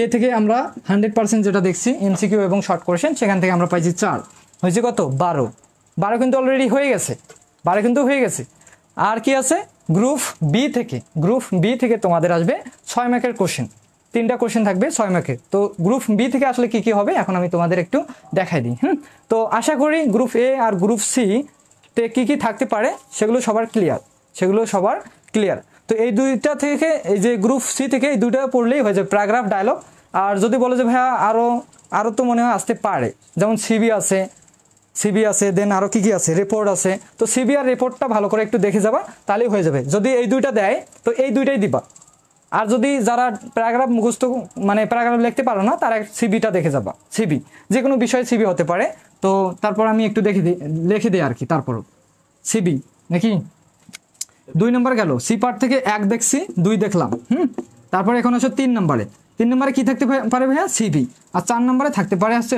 এ থেকে আমরা 100% যেটা দেখছি এমসিকিউ এবং শর্ট কোশ্চেন, সেখান থেকে আমরা পাইছি 4, হয়েছে কত, 12 কিন্তু অলরেডি হয়ে গেছে, 12 কিন্তু হয়ে গেছে। আর কি আছে, গ্রুপ বি থেকে তোমাদের আসবে 6 মার্কের কোশ্চেন, 3টা কোশ্চেন থাকবে 6 মার্কের। তো গ্রুপ বি থেকে আসলে কি কি হবে এখন আমি তোমাদের একটু দেখাই দিই। তো আশা করি গ্রুপ এ আর গ্রুপ সি তে কি কি থাকতে পারে সেগুলো সবার ক্লিয়ার। তো এই দুইটা থেকে, এই যে গ্রুপ সি থেকে এই দুইটা পড়লেই হয়ে যাবে, প্যারাগ্রাফ, ডায়লগ। আর যদি বলো যে ভাইয়া আরও তো মনে হয় আসতে পারে, যেমন সিবি আছে, দেন আরও কি কি আছে, রিপোর্ট আছে। তো সিবি আর রিপোর্টটা ভালো করে একটু দেখে যাবা, তাহলেই হয়ে যাবে। যদি এই দুইটা দেয় তো এই দুইটাই দিবা। আর যদি যারা প্যারাগ্রাফ মুখস্থ প্যারাগ্রাফ লিখতে পারো না, তারা সিবিটা দেখে যাবা। সিবি যে কোনো বিষয়ে সিবি হতে পারে। তো তারপর আমি একটু লিখে দিই আর কি। তারপরও সিবি নাকি 2 নম্বর গেল, সি পার্ট থেকে 1 দেখছি, 2 দেখলাম। তারপরে এখন আসো 3 নম্বরে। 3 নম্বরে কি থাকতে পারে ভাইয়া, সিবি। আর 4 নম্বরে থাকতে পারে হচ্ছে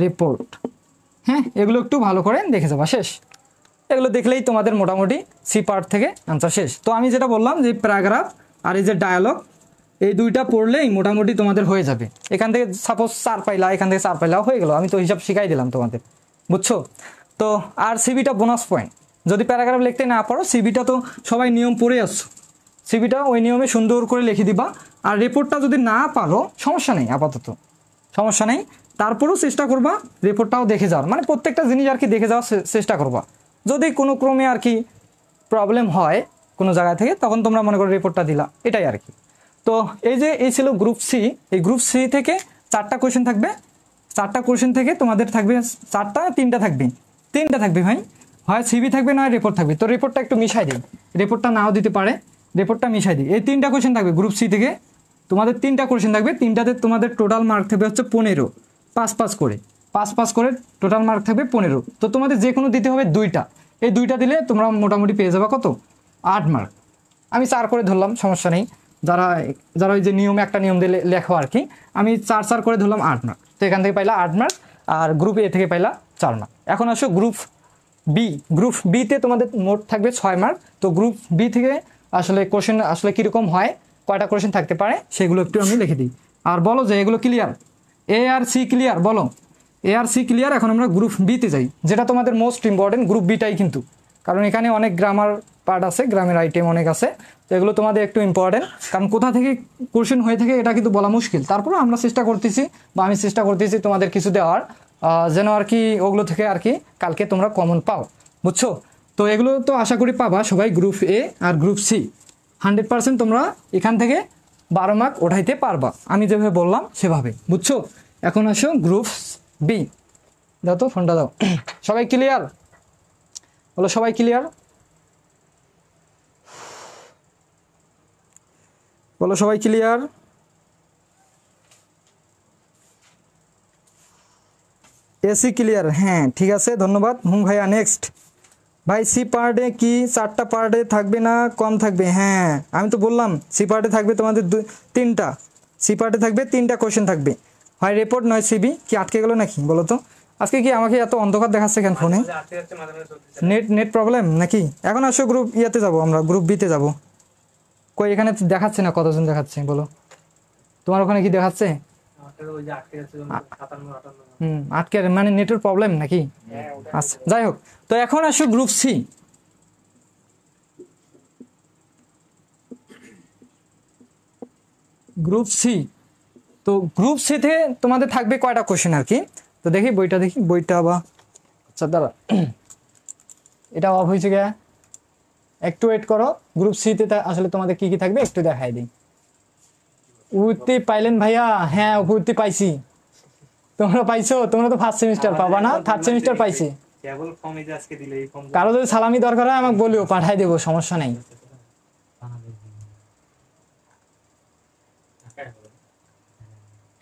রিপোর্ট। হ্যাঁ, এগুলো একটু ভালো করে দেখে যাবা, শেষ। এগুলো দেখলেই তোমাদের মোটামুটি সি পার্ট থেকে আনসার শেষ। তো আমি যেটা বললাম যে প্যারাগ্রাফ আর এই যে ডায়ালগ, এই দুইটা পড়লেই মোটামুটি তোমাদের হয়ে যাবে। এখান থেকে সাপোজ 4 পাইলা, এখান থেকে 4 পাইলা, হয়ে গেল। আমি তো হিসাব শিখাই দিলাম তোমাদের, বুঝছো? তো আর সিবিটা বোনাস পয়েন্ট, যদি প্যারাগ্রাফ লিখতে না পারো, সিবিটা তো সবাই নিয়ম পড়ে আসছো, সিবিটা ওই নিয়মে সুন্দর করে লিখে দিবা। আর রিপোর্টটা যদি না পারো সমস্যা নেই, আপাতত সমস্যা নেই, তারপরেও চেষ্টা করবা রিপোর্টটাও দেখে যাওয়ার, প্রত্যেকটা জিনিস আর কি দেখে যাওয়ার চেষ্টা করবা। যদি কোনো ক্রমে আর কি প্রবলেম হয় কোনো জায়গা থেকে, তখন তোমরা মনে করো রিপোর্টটা দিলা, এটাই আর কি। তো এই ছিল গ্রুপ সি। এই গ্রুপ সি থেকে 4টা কোয়েশ্চেন থাকবে, 4টা কোয়েশ্চেন থেকে তোমাদের থাকবে 3টা থাকবে ভাই, হয় সিবি থাকবে নয় রিপোর্ট থাকবে। তো রিপোর্টটা একটু মিশাই দিই, রিপোর্টটা নাও দিতে পারে, রিপোর্টটা মিশাই দিই। এই 3টা কোয়েশ্চেন থাকবে গ্রুপ সি থেকে, তোমাদের 3টা কোয়েশ্চেন থাকবে, 3টাতে তোমাদের টোটাল মার্ক থাকবে হচ্ছে 15, 5 করে, 5 করে টোটাল মার্ক থাকবে 15। তো তোমাদের যে কোনো দিতে হবে 2টা, এই 2টা দিলে তোমরা মোটামুটি পেয়ে যাবে কত, 8 মার্ক। আমি 4 করে ধরলাম, সমস্যা নেই। যারা ওই যে একটা নিয়ম দিয়ে লেখো আর কি, আমি 4 করে ধরলাম 8 মার্ক। তো এখান থেকে পাইলা 8 মার্ক, আর গ্রুপ এ থেকে পাইলা 4 মার্ক। এখন আসো গ্রুপ বিতে তোমাদের মোট থাকবে 6 মার্ক। তো গ্রুপ বি থেকে আসলে কোশ্চেন আসলে কীরকম হয়, কয়টা কোশ্চেন থাকতে পারে, সেগুলো একটু আমি লিখে দিই। আর বলো যে এগুলো ক্লিয়ার, এ আর সি ক্লিয়ার, বলো এ আর সি ক্লিয়ার। এখন আমরা গ্রুপ বিতে যাই, যেটা তোমাদের মোস্ট ইম্পর্টেন্ট, গ্রুপ বিটাই কিন্তু, কারণ এখানে অনেক গ্রামার পার্ট আছে, গ্রামের আইটেম অনেক আছে। তো এগুলো তোমাদের একটু ইম্পর্টেন্ট, কারণ কোথা থেকে কোশ্চেন হয়ে থাকে এটা কিন্তু বলা মুশকিল। তারপরেও আমরা চেষ্টা করতেছি, বা আমি চেষ্টা করতেছি তোমাদের কিছু দেওয়ার, যেন আর কি ওগুলো থেকে আর কি কালকে তোমরা কমন পাও, বুঝছো? তো এগুলো তো আশা করি পাবা সবাই, গ্রুপ এ আর গ্রুপ সি 100% তোমরা এখান থেকে 12 মার্ক ওঠাইতে পারবা, আমি যেভাবে বললাম সেভাবে, বুঝছো? এখন আসো গ্রুপ বি, দাও তো ফোনটা দাও। সবাই ক্লিয়ার বলো, সবাই ক্লিয়ার বলো, সবাই ক্লিয়ার? এসি ক্লিয়ার, হ্যাঁ ঠিক আছে, ধন্যবাদ ভাইয়া। নেক্সট ভাই সি পার্টে কি 4টা পার্টে থাকবে না কম থাকবে? হ্যাঁ আমি তো বললাম সি পার্টে থাকবে তোমাদের 3টা, সি পার্টে থাকবে 3টা কোশ্চেন থাকবে, হয় রিপোর্ট নয় সিবি। কি আটকে গেল নাকি বলো তো? আজকে কি আমাকে এত অন্ধকার দেখাচ্ছে কেন ফোনে? নেট প্রবলেম নাকি? এখন আসো গ্রুপ ইয়াতে যাব, আমরা গ্রুপ বিতে যাব। কই এখানে দেখাচ্ছে না, কতজন দেখাচ্ছে বলো? তোমার ওখানে কি দেখাচ্ছে? আটকে মানে নেটের প্রবলেম নাকি? আচ্ছা যাই হোক, তো এখন আসো গ্রুপ সি। গ্রুপ সি, তো গ্রুপ সিতে তোমাদের থাকবে কয়টা কোশ্চেন আর কি? তো দেখি বইটা, দেখি বইটা বা আচ্ছা দাঁড়া, এটা অফ হয়েছে গে, একটু ওয়েট করো। গ্রুপ সিতে আসলে তোমাদের কি কি থাকবে একটু দেখাই দিই। উঠতে পাইলেন ভাইয়া? হ্যাঁ উঠতে পাইছি। তোমরা পাইছো? তোমরা তো ফার্স্ট সেমিস্টার পাবা না, থার্ড সেমিস্টার পাইছে। কারো যদি সালামি দরকার হয় আমাকে বলিও, পাঠাই দেবো, সমস্যা নেই।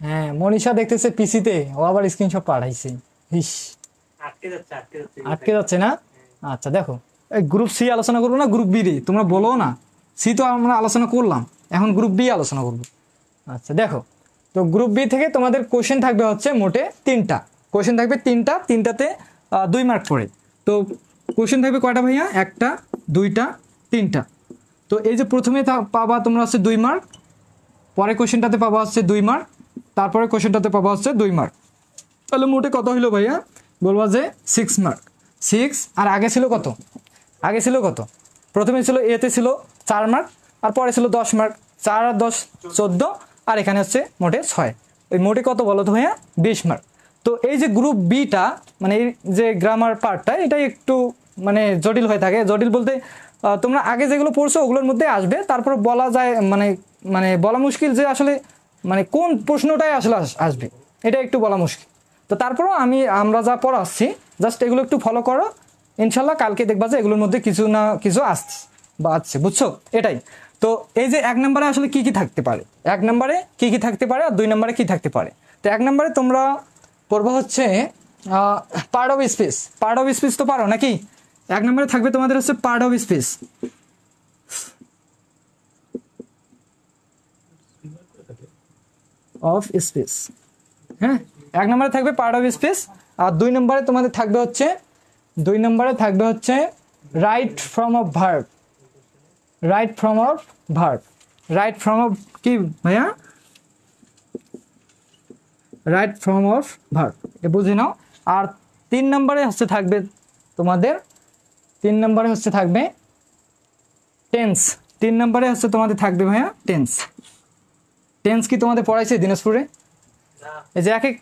হ্যাঁ মনীষা দেখতেছে পিসিতে, ও আবার স্ক্রিনশট পাঠাইছে। ইস আটকে যাচ্ছে না? আচ্ছা দেখো, গ্রুপ সি আলোচনা করবো না গ্রুপ বি রে? তোমরা বলো না, সি তো আমরা আলোচনা করলাম, এখন গ্রুপ বি আলোচনা করবো। আচ্ছা দেখো, তো গ্রুপ বি থেকে তোমাদের কোশ্চেন থাকবে হচ্ছে মোটে 3টা কোশ্চেন থাকবে, 3টাতে 2 মার্ক করে। তো কোশ্চেন থাকবে কয়টা ভাইয়া? 1টা 2টা 3টা। তো এই যে প্রথমে পাবা তোমরা হচ্ছে 2 মার্ক, পরে কোশ্চেনটাতে পাবা হচ্ছে 2 মার্ক, তারপরে কোশ্চেনটাতে পাবা হচ্ছে 2 মার্ক। তাহলে মোটে কত হইলো ভাইয়া? বলবা যে 6 মার্ক। 6 আর আগে ছিল কত? আগে ছিল কত? প্রথমে ছিল এতে ছিল 4 মার্ক, আর পরে ছিল 10 মার্ক। 4 আর 10 14, আর এখানে হচ্ছে মোটে 6। ওই মোটে কত বলো তো ভাইয়া? 20 মার্ক। তো এই যে গ্রুপ বিটা, মানে এই যে গ্রামার পার্টটা, এটাই একটু মানে জটিল হয়ে থাকে। জটিল বলতে তোমরা আগে যেগুলো পড়ছো ওগুলোর মধ্যে আসবে, তারপর বলা যায় মানে মানে বলা মুশকিল যে আসলে মানে কোন প্রশ্নটাই আসলে আসবে, এটা একটু বলা মুশকিল। তো তারপরও আমরা যা পড়াচ্ছি জাস্ট এগুলো একটু ফলো করো, ইনশাল্লাহ কালকে দেখবা যে এগুলোর মধ্যে কিছু না কিছু আসছে বা আছে, বুঝছো? এটাই তো। এই যে 1 নম্বরে আসলে কি কি থাকতে পারে, 1 নম্বরে কি কি থাকতে পারে, আর 2 নম্বরে কি থাকতে পারে। তো 1 নম্বরে তোমরা পড়বো হচ্ছে part of speech. Part of speech তো পারো নাকি? 1 নম্বরে থাকবে তোমাদের হচ্ছে part of speech. Of speech, হ্যাঁ 1 নম্বরে থাকবে পার্ট অফ স্পিচ। আর 2 নম্বরে তোমাদের থাকবে হচ্ছে, 2 নম্বরে থাকবে হচ্ছে right form of verb. Right form of verb, right form of কি ভাইয়া? রাইট ফর্ম অফ ভার্ব, এ বুঝে নাও। আর 3 নম্বরে হচ্ছে থাকবে তোমাদের, 3 নম্বরে হচ্ছে থাকবে টেন্স। 3 নম্বরে হচ্ছে তোমাদের থাকবে ভাইয়া টেন্স। টেন্স কি তোমাদের পড়াইছে দিনাজপুরে? এই যে এক এক,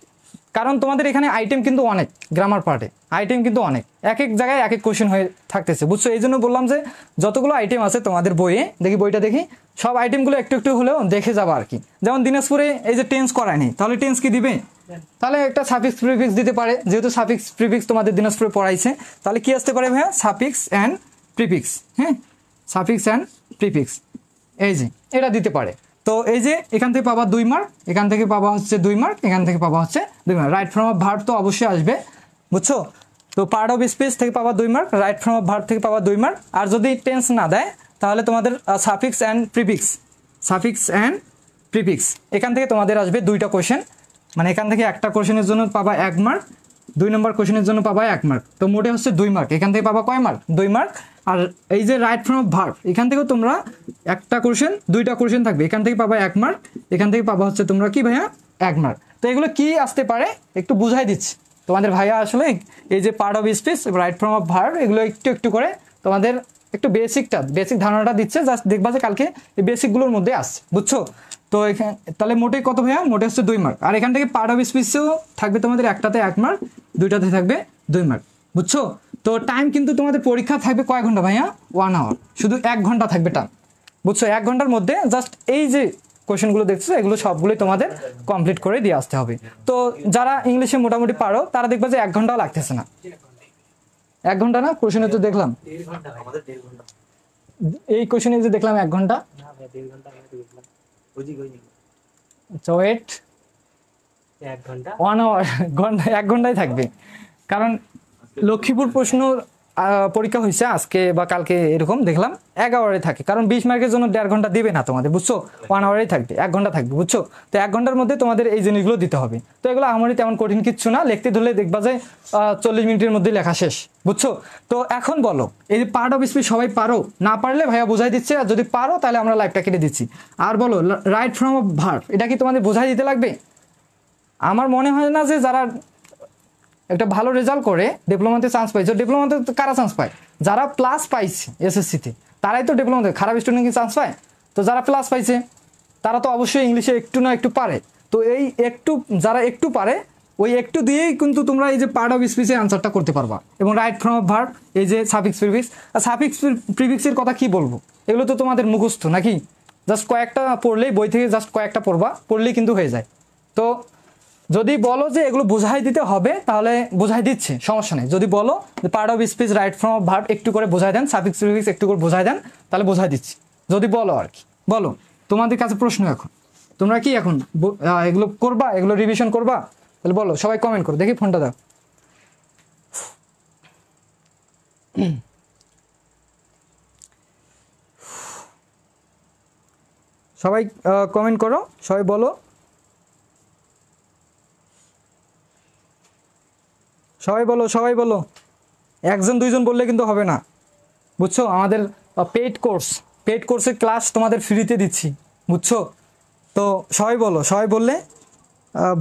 কারণ তোমাদের এখানে আইটেম কিন্তু অনেক, গ্রামার পার্টে আইটেম কিন্তু অনেক, এক এক জায়গায় এক এক কোশ্চেন হয়ে থাকতেছে, বুঝছো? এই জন্য বললাম যে যতগুলো আইটেম আছে তোমাদের বইয়ে, দেখি বইটা দেখি, সব আইটেমগুলো একটু একটু হলেও দেখে যাবা আর কি। যেমন দিনাজপুরে এই যে টেন্স করায়নি, তাহলে টেন্স কি দিবে? তাহলে একটা সাফিক্স প্রিফিক্স দিতে পারে, যেহেতু সাফিক্স প্রিফিক্স তোমাদের দিনাজপুরে পড়াইছে, তাহলে কি আসতে পারে ভাইয়া? Suffix and prefix. হ্যাঁ সাফিক্স অ্যান্ড প্রিফিক্স, এই যে এটা দিতে পারে। তো এই যে এখান থেকে পাবা 2 মার্ক, এখান থেকে পাবা হচ্ছে 2 মার্ক, এখান থেকে পাবা হচ্ছে 2 mark. Right form of verb তো অবশ্যই আসবে, বুঝছো? তো পার্ট অফ স্পিচ থেকে পাবা 2 mark, right form of verb থেকে পাবা 2 মার্ক। আর যদি টেন্স না দেয় তাহলে তোমাদের suffix and prefix, suffix and prefix, এখান থেকে তোমাদের আসবে 2টা কোশ্চেন। মানে এখান থেকে একটা কোশ্চেনের জন্য পাবা 1 মার্ক, 2 নম্বর কোশ্চেনের জন্য পাবা 1 মার্ক। তো মোটে হচ্ছে 2 মার্ক। এখান থেকে পাবা কয় মার্ক? 2 মার্ক। আর এই যে রাইট ফর্ম অফ ভার্ব, এখান থেকেও তোমরা একটা কোশ্চেন, 2টা কোশ্চেন থাকবে, এখান থেকে পাবা 1 মার্ক, এখান থেকে পাবা হচ্ছে তোমরা কি ভাইয়া? 1 মার্ক। তো এগুলো কি আসতে পারে একটু বুঝাই দিচ্ছি তোমাদের ভাইয়া। আসলে এই যে part of speech, right form of verb, এগুলো একটু একটু করে তোমাদের একটু বেসিক ধারণাটা দিচ্ছে, জাস্ট দেখবা যে কালকে এই বেসিকগুলোর মধ্যে আসছে, বুঝছো? তো এখানে তাহলে মোটে কত ভাইয়া? মোটে হচ্ছে 2 মার্ক। আর এখান থেকে পার্ট অফ স্পিচেও থাকবে তোমাদের একটাতে 1 মার্ক, 2টাতে থাকবে 2 মার্ক, বুঝছো? তো টাইম কিন্তু তোমাদের পরীক্ষা থাকবে কয় ঘন্টা ভাইয়া? 1 আওয়ার, শুধু 1 ঘন্টা থাকবে টাইম, বুঝছো? 1 ঘন্টার মধ্যে জাস্ট এই যে কোশ্চেনগুলো দেখছো এগুলো সবগুলোই তোমাদের কমপ্লিট করে দিয়ে আসতে হবে। তো যারা ইংলিশে মোটামুটি পারো তারা দেখবে যে 1 ঘন্টাও লাগতেছে না। 1 ঘন্টা না? কোশ্চেনে তো দেখলাম এই কোশ্চেনে যে দেখলাম 1 ঘন্টা। আচ্ছা ওয়েট, 1 আওয়ার, 1 ঘন্টায় থাকবে, কারণ লক্ষ্মীপুর প্রশ্ন পরীক্ষা হয়েছে আজকে বা কালকে এরকম দেখলাম 1 আওয়ারে থাকে, কারণ 20 মার্কের জন্য 1.5 ঘন্টা দিবে না তোমাদের, বুঝছো? 1 আওয়ারেই থাকবে, 1 ঘন্টা থাকবে, বুঝছো? তো 1 ঘন্টার মধ্যে তোমাদের এই জিনিসগুলো দিতে হবে। তো এগুলো আমারই তেমন কঠিন কিচ্ছু না, লিখতে ধরলে দেখবা যে 40 মিনিটের মধ্যে লেখা শেষ, বুঝছো? তো এখন বলো, এই পার্ট অফ স্পিচ সবাই পারো? না পারলে ভাইয়া বোঝাই দিচ্ছে, আর যদি পারো তাহলে আমরা লাইভটা কেটে দিচ্ছি। আর বলো রাইট ফ্রম অফ ভার্ব, এটা কি তোমাদের বোঝাই দিতে লাগবে? আমার মনে হয় না যে যারা একটা ভালো রেজাল্ট করে ডিপ্লোমাতে চান্স পাইছে, ডিপ্লোমাতে কারা চান্স পায়? যারা প্লাস পাইছে এসএসসিতে তারাই তো ডিপ্লোমাতে, খারাপ স্টুডেন্ট কি চান্স পায়? তো যারা প্লাস পাইছে তারা তো অবশ্যই ইংলিশে একটু না একটু পারে। তো এই একটু, যারা একটু পারে ওই একটু দিয়েই কিন্তু তোমরা এই যে পার্ট অফ স্পিচের আনসারটা করতে পারবা। এবং রাইট ফ্রম অফ ভার্ব, এই যে সাফিক্স প্রিফিক্স, আর সাফিক্স প্রিফিক্সের কথা কি বলবো, এগুলো তো তোমাদের মুখস্থ নাকি? জাস্ট কয়েকটা পড়লেই, বই থেকে জাস্ট কয়েকটা পড়বা, পড়লেই কিন্তু হয়ে যায়। তো যদি বলো যে এগুলো বোঝাই দিতে হবে তাহলে বোঝাই দিচ্ছে, সমস্যা নেই। যদি বলো যে part of speech right from of verb একটু করে বোঝাই দেন, সাফিক্স প্রিফিক্স একটু করে বোঝাই দেন, তাহলে বোঝাই দিচ্ছি। যদি বলো আর কি, বলো তোমাদের কাছে প্রশ্ন এখন, তোমরা কি এখন এগুলো করবা, এগুলো রিভিশন করবা? তাহলে বলো, সবাই কমেন্ট করো, দেখি ফোনটা দাও। সবাই কমেন্ট করো, সবাই বলো, সবাই বলো, সবাই বলো। একজন দুইজন বললে কিন্তু হবে না, বুঝছো? আমাদের পেইড কোর্সের ক্লাস তোমাদের ফ্রিতে দিচ্ছি, বুঝছো? তো সবাই বলো, সবাই বললে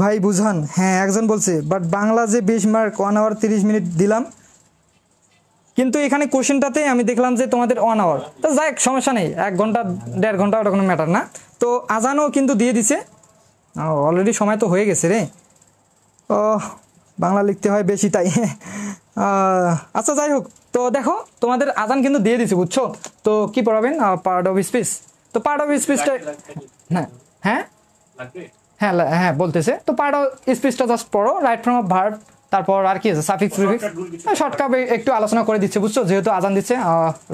ভাই বুঝান। হ্যাঁ, একজন বলছে, বাট বাংলা যে 20 মার্ক 1 আওয়ার 30 মিনিট দিলাম, কিন্তু এখানে কোশ্চেনটাতে আমি দেখলাম যে তোমাদের 1 আওয়ার। তো যাই হোক, সমস্যা নেই, 1 ঘন্টা 1.5 ঘন্টা ওটা কোনো ম্যাটার না। তো আজানও কিন্তু দিয়ে দিছে, অলরেডি সময় তো হয়ে গেছে রে। ও, বাংলা লিখতে হয় বেশি তাই। আচ্ছা যাই হোক, তো দেখো তোমাদের আজান কিন্তু দিয়ে দিছে, বুঝছো? তো কি পড়াবেন? Part of speech. তো পার্ট অফ স্পিচটা, হ্যাঁ হ্যাঁ হ্যাঁ হ্যাঁ বলতেছে, তো পার্ট অফ স্পিচটা জাস্ট পড়ো, রাইট ফ্রম অফ ভার্ব, তারপর আর কি আছে সাফিক্স প্রিফিক্স, শর্টকাট একটু আলোচনা করে দিচ্ছে, বুঝছো? যেহেতু আজান দিচ্ছে,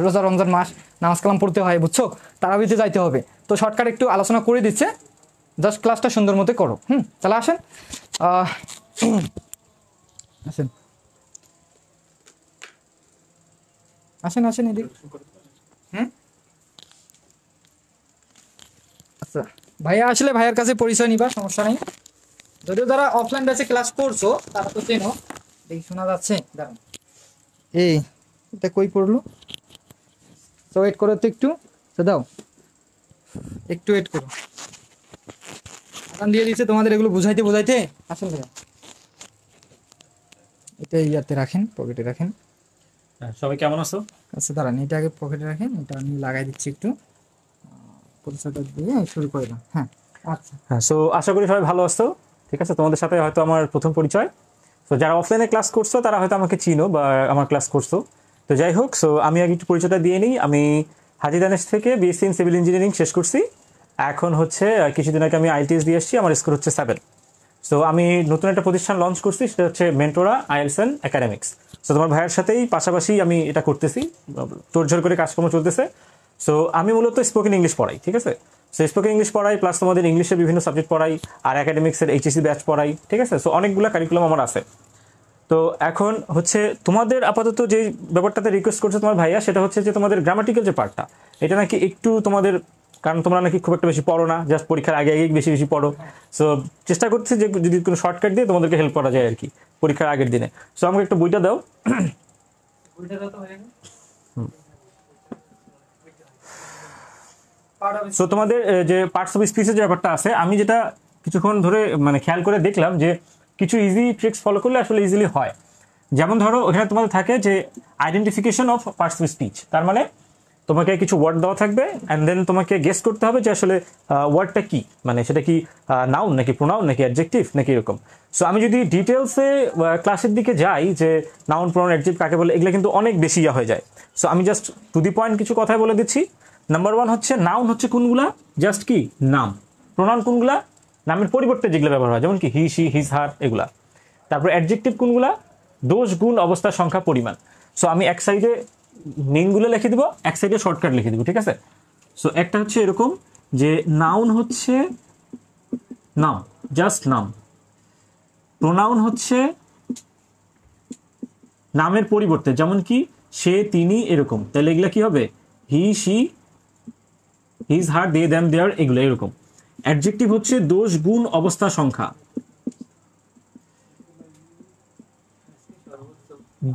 রোজা রমজান মাস, নামাজ কালাম পড়তে হয়, বুঝছো? তারাবিতে যাইতে হবে, তো শর্টকাট একটু আলোচনা করে দিচ্ছে, জাস্ট ক্লাসটা সুন্দর মতো করো। তাহলে আসেন, আসেন আসেন আসেন এদিকে। আচ্ছা, ভাইয়া আসলে ভাইয়ার কাছে পরিচয় নিবা, সমস্যা নেই। যদিও যারা অফলাইন ব্যাচে ক্লাস করছো তারা তো চেনো। দেখি শোনা যাচ্ছে, দাঁড়ান। এই এটা কই পড়লো? তো ওয়েট করো তো একটু, তো দাও একটু ওয়েট করো। আদান দিয়ে দিচ্ছে তোমাদের এগুলো বুঝাইতে বুঝাইতে। আসেন ভাইয়া, এটা ইয়াতে রাখেন, পকেটে রাখেন। সবাই কেমন আছো? আচ্ছা দাঁড়ান, এটা আগে পকেটে রাখেন, এটা আমি লাগাই দিচ্ছি একটু, পরিচয়টা দিয়ে শুরু করে দাও। হ্যাঁ আচ্ছা, হ্যাঁ, সো আশা করি সবাই ভালো আছো। ঠিক আছে, তোমাদের সাথে হয়তো আমার প্রথম পরিচয়। তো যারা অফলাইনে ক্লাস করছো তারা হয়তো আমাকে চিনো বা আমার ক্লাস করছো। তো যাই হোক, সো আমি আগে একটু পরিচয়টা দিয়ে নিই। আমি হাজী দানেশ থেকে বিএসসি ইন সিভিল ইঞ্জিনিয়ারিং শেষ করছি। এখন হচ্ছে কিছুদিন আগে আমি আইএলটিএস দিয়ে এসেছি, আমার স্কোর হচ্ছে 7। সো আমি নতুন একটা প্রতিষ্ঠান লঞ্চ করছি, সেটা হচ্ছে মেন্টোরা আইএলটিএস এন্ড একাডেমিক্স। সো তোমার ভাইয়ের সাথেই পাশাপাশি আমি এটা করতেছি, তোড়ঝোড় করে কাজকর্ম চলতেছে। সো আমি মূলত স্পোকেন ইংলিশ পড়াই, ঠিক আছে? সো স্পোকেন ইংলিশ পড়াই, প্লাস তোমাদের ইংলিশের বিভিন্ন সাবজেক্ট পড়াই, আর একাডেমিক্সের এইচএসসি ব্যাচ পড়াই, ঠিক আছে? সো অনেকগুলো কারিকুলাম আমার আছে। তো এখন হচ্ছে তোমাদের আপাতত যে ব্যাপারটাতে রিকোয়েস্ট করছে তোমার ভাইয়া, সেটা হচ্ছে যে তোমাদের গ্রামাটিক্যাল যে পার্টটা, এটা নাকি একটু তোমাদের, কারণ তোমরা নাকি খুব একটা বেশি পড়ো না, জাস্ট পরীক্ষার আগে আগে বেশি বেশি পড়ো। সো চেষ্টা করছি যে যদি কোনো শর্টকাট দিয়ে তোমাদেরকে হেল্প করা যায় আর কি পরীক্ষার আগের দিনে। সো আমাকে একটা বইটা দাও। সো তোমাদের যে পার্টস অফ স্পিচের যে ব্যাপারটা আছে, আমি যেটা কিছুক্ষণ ধরে মানে খেয়াল করে দেখলাম যে কিছু ইজি ট্রিক্স ফলো করলে আসলে ইজিলি হয়। যেমন ধরো, ওখানে তোমাদের থাকে যে identification of parts of speech, তার মানে তোমাকে কিছু ওয়ার্ড দেওয়া থাকবে অ্যান্ড দেন তোমাকে গেস করতে হবে যে আসলে ওয়ার্ডটা কি, মানে সেটা কি নাউন নাকি প্রোনাউন নাকি অ্যাডজেক্টিভ নাকি এরকম। সো আমি যদি ডিটেলসে ক্লাসের দিকে যাই যে নাউন প্রোনাউন অ্যাডজেক্টিভ কাকে বলে, এগুলো কিন্তু অনেক বেশি ইয়া হয়ে যায়। সো আমি জাস্ট টু দি পয়েন্ট কিছু কথাই বলে দিচ্ছি। নাম্বার 1 হচ্ছে নাউন হচ্ছে কোনগুলা, জাস্ট কি নাম। প্রোনাউন কোনগুলা, নামের পরিবর্তে যেগুলো ব্যবহার হয়, যেমন কি হি শি হিজ হার এগুলা। তারপর অ্যাডজেক্টিভ কোনগুলা, দোষ গুণ অবস্থা সংখ্যা পরিমাণ। সো আমি এক সাইডে মেইনগুলো লিখে দিব, এক সাইডে শর্টকাট লিখে দিব, ঠিক আছে? সো একটা হচ্ছে এরকম যে নাউন হচ্ছে নাম, জাস্ট নাম। প্রোনাউন হচ্ছে নামের পরিবর্তে, যেমন কি সে তিনি এরকম, তাহলে এগুলা কি হবে? He she his her they them there, এগুলো এরকম। অ্যাডজেক্টিভ হচ্ছে দোষ গুণ অবস্থা সংখ্যা,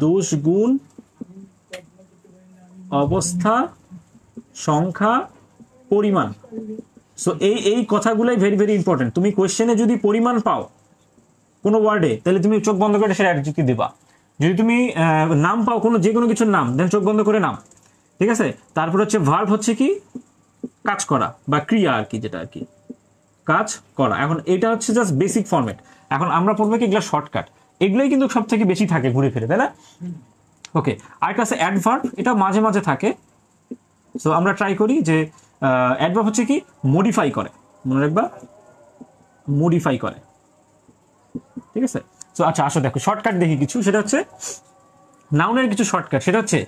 দোষ গুণ অবস্থা সংখ্যা পরিমাণ। সো এই কথাগুলোই ভেরি ভেরি ইম্পর্টেন্ট। তুমি কোয়েশ্চেনে যদি পরিমাণ পাও কোনো ওয়ার্ডে, তাহলে তুমি চোখ বন্ধ করে সেটা অ্যাডজেক্টিভ দিবা। যদি তুমি নাম পাও কোনো যে কোনো কিছুর নাম, দেন চোখ বন্ধ করে নাম, ঠিক আছে? তারপর হচ্ছে ভার্ব হচ্ছে কি? কাজ করা বা ক্রিয়া আর কি, যেটা আর কি কাজ করা। এখন এটা হচ্ছে জাস্ট বেসিক ফরম্যাট। এখন আমরা পড়বো কি এগুলো শর্টকাট, এগুলোই কিন্তু সব থেকে বেশি থাকে ঘুরে ফিরে, তাই না? ওকে, আর কাছে অ্যাডভার্ব, এটা মাঝে মাঝে থাকে। সো আমরা ট্রাই করি যে অ্যাডভার্ব হচ্ছে কি? মডিফাই করে, মনে রাখবা, মডিফাই করে, ঠিক আছে? সো আচ্ছা আসো দেখো শর্টকাট দেখি কিছু, সেটা হচ্ছে নাউনের কিছু শর্টকাট। সেটা হচ্ছে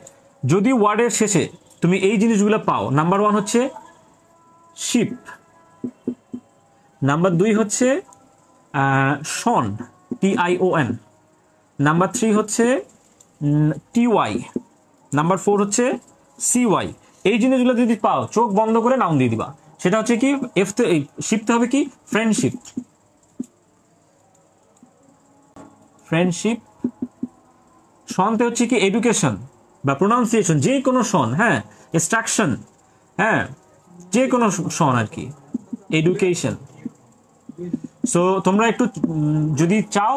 যদি ওয়ার্ডের শেষে তুমি এই জিনিসগুলো পাও, নাম্বার 1 হচ্ছে শিপ, নাম্বার 2 হচ্ছে শন, TION, নাম্বার 3 হচ্ছে TY, নাম্বার 4 হচ্ছে CY। এই জিনিসগুলো যদি পাও, চোখ বন্ধ করে নাউন দিয়ে দিবা। সেটা হচ্ছে কি? শিপতে হবে কি? Friendship, friendship. শনতে হচ্ছে কি? এডুকেশন বা প্রোনাউন্সিয়েশন, যে কোনো শন, হ্যাঁ, ইনস্ট্রাকশন, হ্যাঁ, যে কোনো শন আর কি, এডুকেশন। সো তোমরা একটু যদি চাও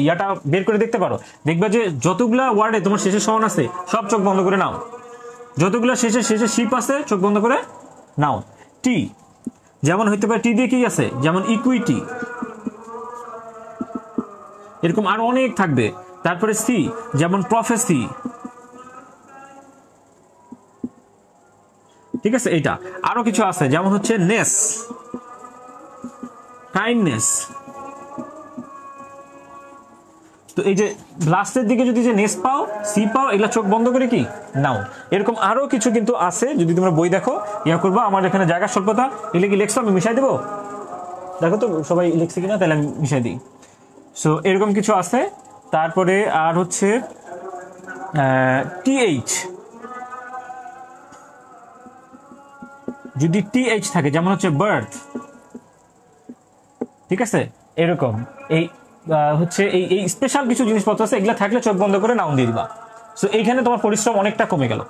ইয়াটা বের করে দেখতে পারো, দেখবা যে যতগুলা ওয়ার্ডে তোমার শেষে শন আছে সব চোখ বন্ধ করে নাও, যতগুলা শেষে শেষে শিপ আছে চোখ বন্ধ করে নাও। টি যেমন হইতে পারে, টি দিয়ে কি আছে? যেমন ইকুইটি, এরকম আরো অনেক থাকবে। তারপরে সি যেমন প্রফেসি, ঠিক আছে? এইটা আরো কিছু আছে, যেমন হচ্ছে নেস, কাইন্ডনেস। তো এই যে লাস্টের দিকে যদি যে নেস পাও, সি পাও, এগুলা চোখ বন্ধ করে কি নাও। এরকম আরো কিছু কিন্তু আছে, যদি তোমরা বই দেখো ইয়া করবা। আমার এখানে জায়গা স্বল্পতা, এগুলো কি লেখছো? আমি মিশাই দেবো, দেখো তো সবাই লিখছে কিনা, তাহলে আমি মিশাই দিই। সো এরকম কিছু আছে। তারপরে আর হচ্ছে TH, যদি TH থাকে, যেমন হচ্ছে বার্থ, ঠিক আছে? এরকম এই হচ্ছে এই স্পেশাল কিছু জিনিসপত্র আছে, এগুলা থাকলে চোখ বন্ধ করে নাউন দিয়ে দিবা। সো এইখানে তোমার পরিশ্রম অনেকটা কমে গেল।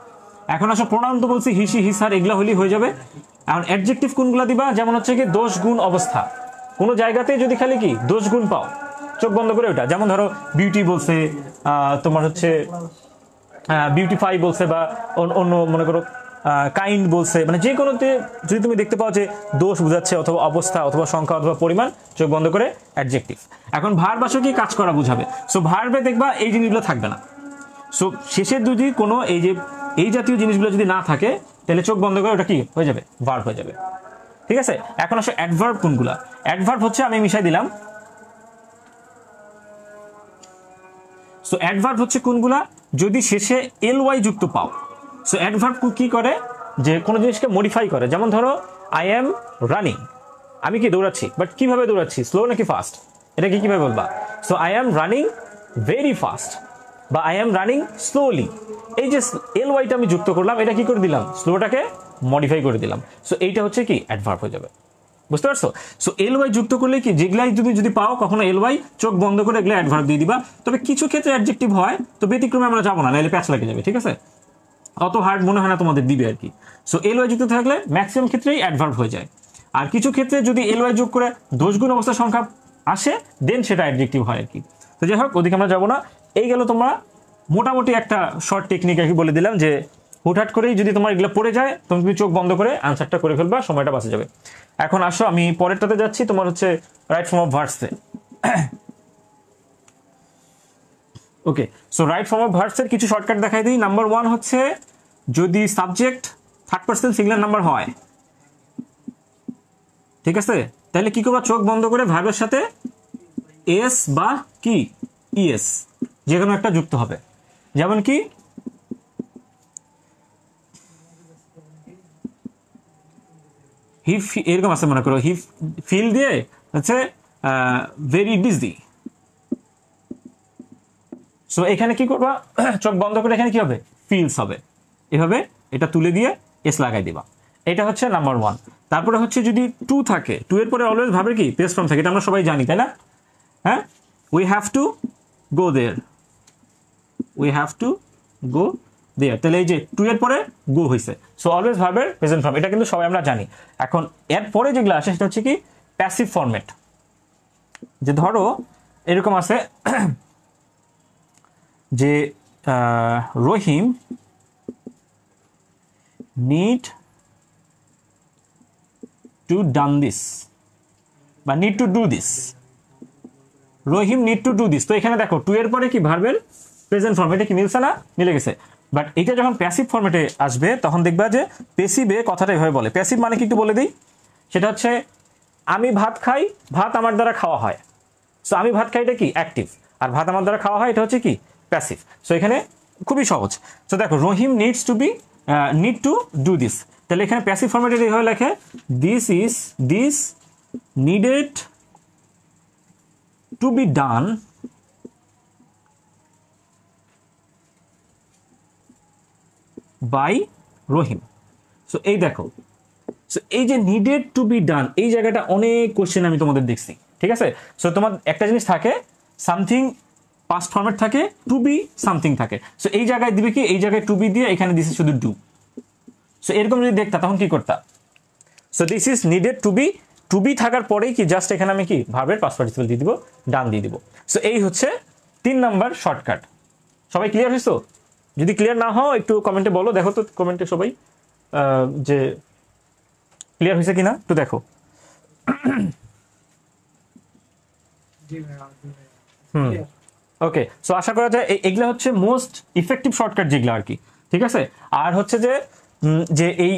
এখন আসো প্রোনাউন, তো বলছি হিসি হিসার এগুলা হলেই হয়ে যাবে। এখন অ্যাডজেক্টিভ কোনগুলা দিবা? যেমন হচ্ছে কি? দোষ গুণ অবস্থা। কোনো জায়গাতে যদি খালি কি দোষ গুণ পাও, চোখ বন্ধ করে ওটা, যেমন ধরো বিউটি বলছে, তোমার হচ্ছে বিউটিফাই বলছে, বা অন্য মনে করো কাইন্ড বলছে, মানে যে কোনোতে যদি তুমি দেখতে পাও যে দোষ বোঝাচ্ছে, অথবা অবস্থা, অথবা সংখ্যা, অথবা পরিমাণ, চোখ বন্ধ করে অ্যাডজেক্টিভ। এখন ভার্ব আসো কি? কাজ করা বুঝাবে। সো ভার্বে দেখবা এই জিনিসগুলো থাকবে না। সো শেষের যদি কোনো এই জাতীয় জিনিসগুলো যদি না থাকে, তাহলে চোখ বন্ধ করে ওটা কি হয়ে যাবে? ভার্ব হয়ে যাবে, ঠিক আছে? এখন আসো অ্যাডভার্ব কোনগুলা? অ্যাডভার্ব হচ্ছে, আমি মিশাই দিলাম। সো অ্যাডভার্ব হচ্ছে কোনগুলা? যদি শেষে LY যুক্ত পাও। সো অ্যাডভার্ব কি করে? যে কোনো জিনিসকে মডিফাই করে। যেমন ধরো আই এম রানিং, আমি কি দৌড়াচ্ছি, বাট কিভাবে দৌড়াচ্ছি? স্লো নাকি ফাস্ট? এটা কি কিভাবে বলবা? So I am running very fast, বা আই এম রানিং স্লোলি। এই যে LYটা আমি যুক্ত করলাম, এটা কি করে দিলাম? স্লোটাকে মডিফাই করে দিলাম। সো এইটা হচ্ছে কি? অ্যাডভার্ব হয়ে যাবে, বুঝতে পারছো? সো LY যুক্ত করলে কি, যেগুলাই তুমি যদি পাও কখনো LY, চোখ বন্ধ করে এগুলো অ্যাডভার্ব দিয়ে দিবা। তবে কিছু ক্ষেত্রে অ্যাডজেক্টিভ হয়, তো ব্যতিক্রমে আমরা যাবো না, নাহলে প্যাচ লাগে যাবে, ঠিক আছে? অত হার্ড মনে হয় না তোমাদের দিবে আর কি। সো LY যুক্ত থাকলে ম্যাক্সিমাম ক্ষেত্রেই অ্যাডভার্ব হয়ে যায়। আর কিছু ক্ষেত্রে যদি LY যোগ করে দোষগুণ অবস্থা সংখ্যা আসে, দেন সেটা অ্যাডজেক্টিভ হয় আর কি। তো যাই হোক, ওদিকে আমরা যাবো না। এই গেল তোমরা মোটামুটি একটা শর্ট টেকনিক আর কি বলে দিলাম, যে হুটহাট করেই যদি তোমার এগুলো পড়ে যায়, তুমি চোখ বন্ধ করে আনসারটা করে ফেলবা, সময়টা বাঁচে যাবে। এখন আসো আমি পরেরটাতে যাচ্ছি, তোমার হচ্ছে রাইট ফর্ম অফ ভার্বসে। Okay, so right form of ভার্বসের কিছু শর্টকাট দেখাই দিই। নাম্বার 1 হচ্ছে, যদি subject third person singular number হয়, ঠিক আছে, তাহলে কি করবা? চোখ বন্ধ করে ভার্বের সাথে এস বা কি ইএস যে কোনো একটা যুক্ত হবে। যেমন কি হি, এরকম আছে মনে করো, হি ফিল দিয়ে হচ্ছে ভেরি বিজি। সো এখানে কি করবা? চোখ বন্ধ করে এখানে কি হবে? ফিলস হবে, এভাবে এটা তুলে দিয়ে এস লাগাই দিবা। এটা হচ্ছে নাম্বার 1। তারপরে হচ্ছে যদি 2 থাকে, 2 এর পরে অলওয়েজ ভাবে কি বেস ফর্ম থাকে, এটা আমরা সবাই জানি তাই না? হ্যাঁ, we have to go there, we have to go there. তাহলে এই যে 2 এর পরে গো হয়েছে, সো অলওয়েজ ভার্বের প্রেজেন্ট ফর্ম, এটা কিন্তু সবাই আমরা জানি। এখন এর পরে যেগুলো আসে সেটা হচ্ছে কি প্যাসিভ ফরম্যাট। যে ধরো এরকম আছে যে রহিম নিড টু ডান দিস বা need to do this, Rahim need to do this. তো এখানে দেখো 2 এর পরে কি ভার্বের প্রেজেন্ট ফর্ম, এটা কি মিলছে না? মিলে গেছে। বাট এটা যখন প্যাসিভ ফর্মেটে আসবে তখন দেখবা যে প্যাসিভে কথাটা এভাবে বলে। প্যাসিভ মানে কি একটু বলে দিই, সেটা হচ্ছে আমি ভাত খাই, ভাত আমার দ্বারা খাওয়া হয়। সো আমি ভাত খাই এটা কি অ্যাক্টিভ, আর ভাত আমার দ্বারা খাওয়া হয় এটা হচ্ছে কি প্যাসিভ। সো এখানে খুবই সহজ। সো দেখো Rahim needs to be need to do this, তাহলে এখানে প্যাসিভ ফর্মেটে এইভাবে লেখে this needed to be done by Rahim. So এই দেখো, সো এই যে নিডেড টু বি ডান, এই জায়গাটা অনেক কোশ্চেন আমি তোমাদের দেখছি, ঠিক আছে? সো তোমার একটা জিনিস থাকে সামথিং পাস্ট ফরম্যাট থাকে, টু বি সামথিং থাকে। সো এই জায়গায় দিবে কি, এই জায়গায় টু বি দিয়ে এখানে দিছে শুধু ডু। সো এরকম যদি দেখতা তখন কি করতা? So this is needed to be থাকার পরেই কি জাস্ট এখানে আমি কি ভার্বের পাস্ট পার্টিসিপল দিয়ে দিব, ডান দিয়ে দিব। সো এই হচ্ছে 3 নাম্বার শর্টকাট। সবাই ক্লিয়ার হয়েছো? যদি ক্লিয়ার না হও একটু কমেন্টে বলো, দেখো তো কমেন্টে সবাই যে ক্লিয়ার হয়েছে কিনা একটু দেখো। ওকে, সো আশা করা যায় এগুলো হচ্ছে মোস্ট ইফেক্টিভ শর্টকাট যেগুলো আর কি, ঠিক আছে? আর হচ্ছে যে এই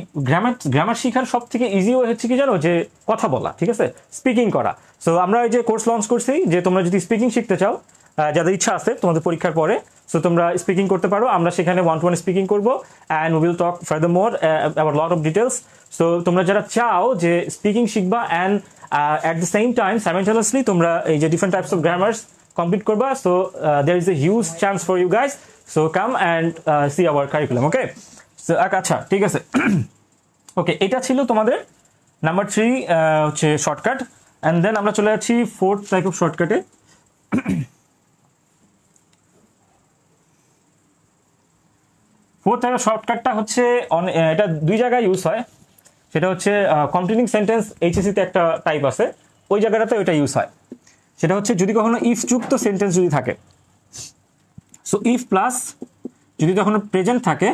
গ্রামার শেখার সব থেকে ইজি ওয়ে হচ্ছে কি জানো, যে কথা বলা, ঠিক আছে, স্পিকিং করা। সো আমরা এই যে কোর্স লঞ্চ করছি, যে তোমরা যদি স্পিকিং শিখতে চাও, যাদের ইচ্ছা আছে তোমাদের পরীক্ষার পরে, সো তোমরা স্পিকিং করতে পারো। আমরা সেখানে 1-to-1 স্পিকিং করবো and we will talk further more about lot of details. So তোমরা যারা চাও যে স্পিকিং শিখবা and at the same time simultaneously তোমরা এই যে different types of grammars complete করবা, so there is a huge chance for you guys. So come and see our curriculum. Okay, so আচ্ছা ঠিক আছে। ওকে, এটা ছিল তোমাদের নাম্বার 3 হচ্ছে শর্টকাট। অ্যান্ড দেন আমরা চলে যাচ্ছি 4th টাইপ অফ শর্টকাটে। 4th টাইপ অফ শর্টকাটটা হচ্ছে এটা 2 জায়গায় ইউজ হয়। সেটা হচ্ছে কমপ্লিটিং সেন্টেন্স, এইচএসসিতে একটা টাইপ আছে, ওই জায়গাটাতে ওইটা ইউজ হয়। সেটা হচ্ছে যদি কখনো ইফ যুক্ত সেন্টেন্স যদি থাকে, সো ইফ প্লাস যদি কখনো প্রেজেন্ট থাকে,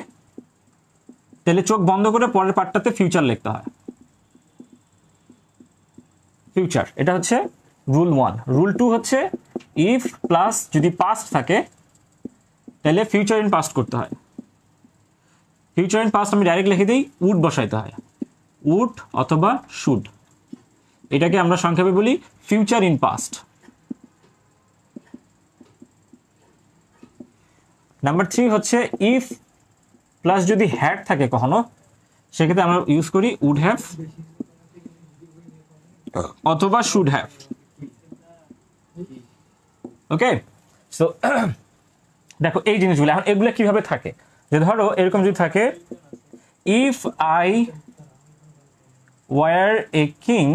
তাহলে চোখ বন্ধ করে পরের পার্টটাতে ফিউচার লিখতে হয়। ফিউচার, এটা হচ্ছে রুল 1। রুল 2 হচ্ছে ইফ প্লাস যদি পাস্ট থাকে তাহলে ফিউচার ইন পাস্ট করতে হয়। ফিউচার ইন পাস্ট আমি ডাইরেক্ট লিখে দিই, উড বসাইতে হয়, উড অথবা শুড। এটাকে আমরা সংক্ষেপে বলি ফিউচার ইন পাস্ট। নাম্বার 3 হচ্ছে ইফ প্লাস যদি হ্যাড থাকে কখনো, সেক্ষেত্রে আমরা ইউজ করি উড হ্যাভ অথবা শুড হ্যাভ। ওকে, সো দেখো এই জিনিসগুলো এখন এগুলো কিভাবে থাকে, যে ধরো এরকম যদি থাকে if I were a king,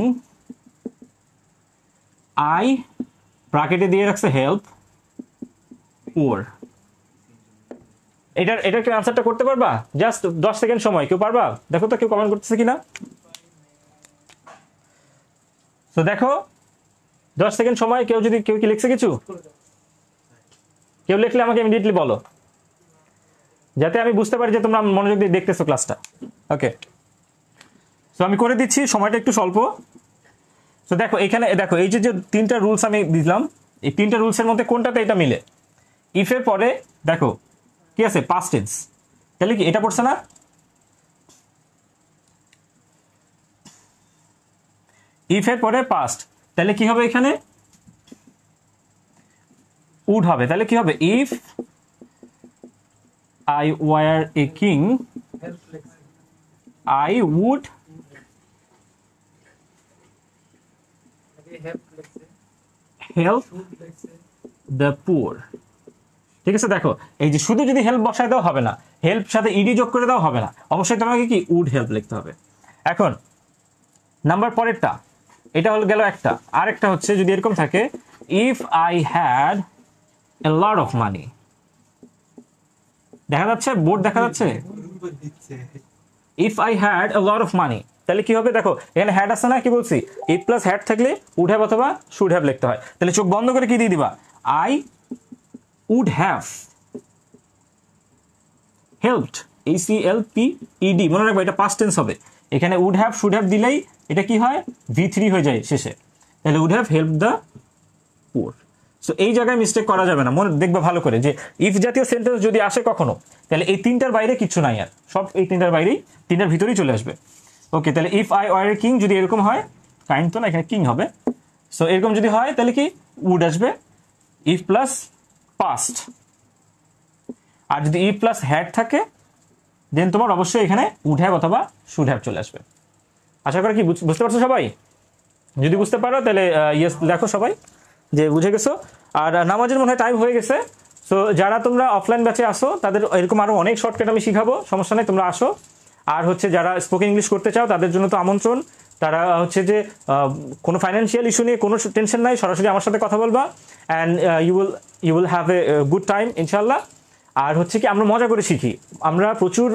I ব্র্যাকেটে দিয়ে রাখছে হেল্প ওর। এটার কি আনসারটা করতে পারবা? জাস্ট 10 সেকেন্ড সময়, কেউ পারবা? দেখো তো কেউ কমেন্ট করতেছে কিনা। তো দেখো 10 সেকেন্ড সময়, কেউ কি লিখছে কিছু? কেউ লিখলে আমাকে ইমিডিয়েটলি বলো, যাতে আমি বুঝতে পারি যে তোমরা মনোযোগ দিয়ে দেখতেছো ক্লাসটা। ওকে, সো আমি করে দিচ্ছি, সময়টা একটু স্বল্প। তো দেখো এখানে দেখো এই যে 3টা রুলস আমি দিলাম, এই 3টা রুলসের মধ্যে কোনটাতে এটা মিলে? ইফের পরে দেখো কি আছে, পাস্ট টেন্স, তাহলে কি এটা পড়ছে না? ইফের পরে পাস্ট, তাহলে কি হবে এখানে? উড হবে। তাহলে কি হবে? If I were a king, I would help the poor. ঠিক আছে, দেখো এই যে শুধু যদি হেল্প বসায় দাও হবে না, হেল্প সাথে ইডি যোগ করে দাও হবে না, অবশ্যই তোমাকে কি উড হেল্প লিখতে হবে। এখন নাম্বার পরেরটা, এটা হলো গেল একটা। আরেকটা হচ্ছে যদি এরকম থাকে, if I had a lot of money, দেখা যাচ্ছে বোর্ড দেখা যাচ্ছে, if I had a lot of money, তাহলে কি হবে দেখো এখানে হ্যাড আছে না, কি বলছি ইফ প্লাস হ্যাড থাকলে উড হ্যাভ অথবা শুড হ্যাভ লিখতে হয়। তাহলে চোখ বন্ধ করে কি দিয়ে দিবা, I would have helped, HELPED, মনে রাখবো এটা পাস্ট টেন্স হবে। এখানে উড হ্যাভ শুড হ্যাভ দিলেই এটা কি হয় V3 হয়ে যায় শেষে, তাহলে would have help the poor. So এই জায়গায় মিস্টেক করা যাবে না, মনে দেখবে ভালো করে যে ইফ জাতীয় সেন্টেন্স যদি আসে কখনো, তাহলে এই তিনটার বাইরে কিছু নাই, আর সব এই তিনটার বাইরেই, তিনটার ভিতরেই চলে আসবে। ওকে, তাহলে if I were a king যদি এরকম হয়, কাইন্ড তো না, এখানে কিং হবে। সো এরকম যদি হয় তাহলে কি উড আসবে, ইফ প্লাস পাস্ট। আর যদি ইফ প্লাস হ্যাড থাকে দেন তোমার অবশ্যই এখানে উড হ্যাভ অথবা শুড হ্যাভ চলে আসবে। আশা করি কি বুঝতে পারছো সবাই? যদি বুঝতে পারো তাহলে ইয়েস দেখো সবাই যে বুঝে গেছো। আর নামাজের মনে হয় টাইম হয়ে গেছে। সো যারা তোমরা অফলাইন ব্যাচে আসো তাদের এরকম আরো অনেক শর্টকাট আমি শিখাবো, সমস্যা নেই, তোমরা আসো। আর হচ্ছে যারা স্পোকেন ইংলিশ করতে চাও তাদের জন্য তো আমন্ত্রণ। তারা হচ্ছে যে কোনো ফাইন্যান্সিয়াল ইস্যু নিয়ে কোনো টেনশন নাই, সরাসরি আমার সাথে কথা বলবা, and you will have a good time ইনশাল্লাহ। আর হচ্ছে কি আমরা মজা করে শিখি, আমরা প্রচুর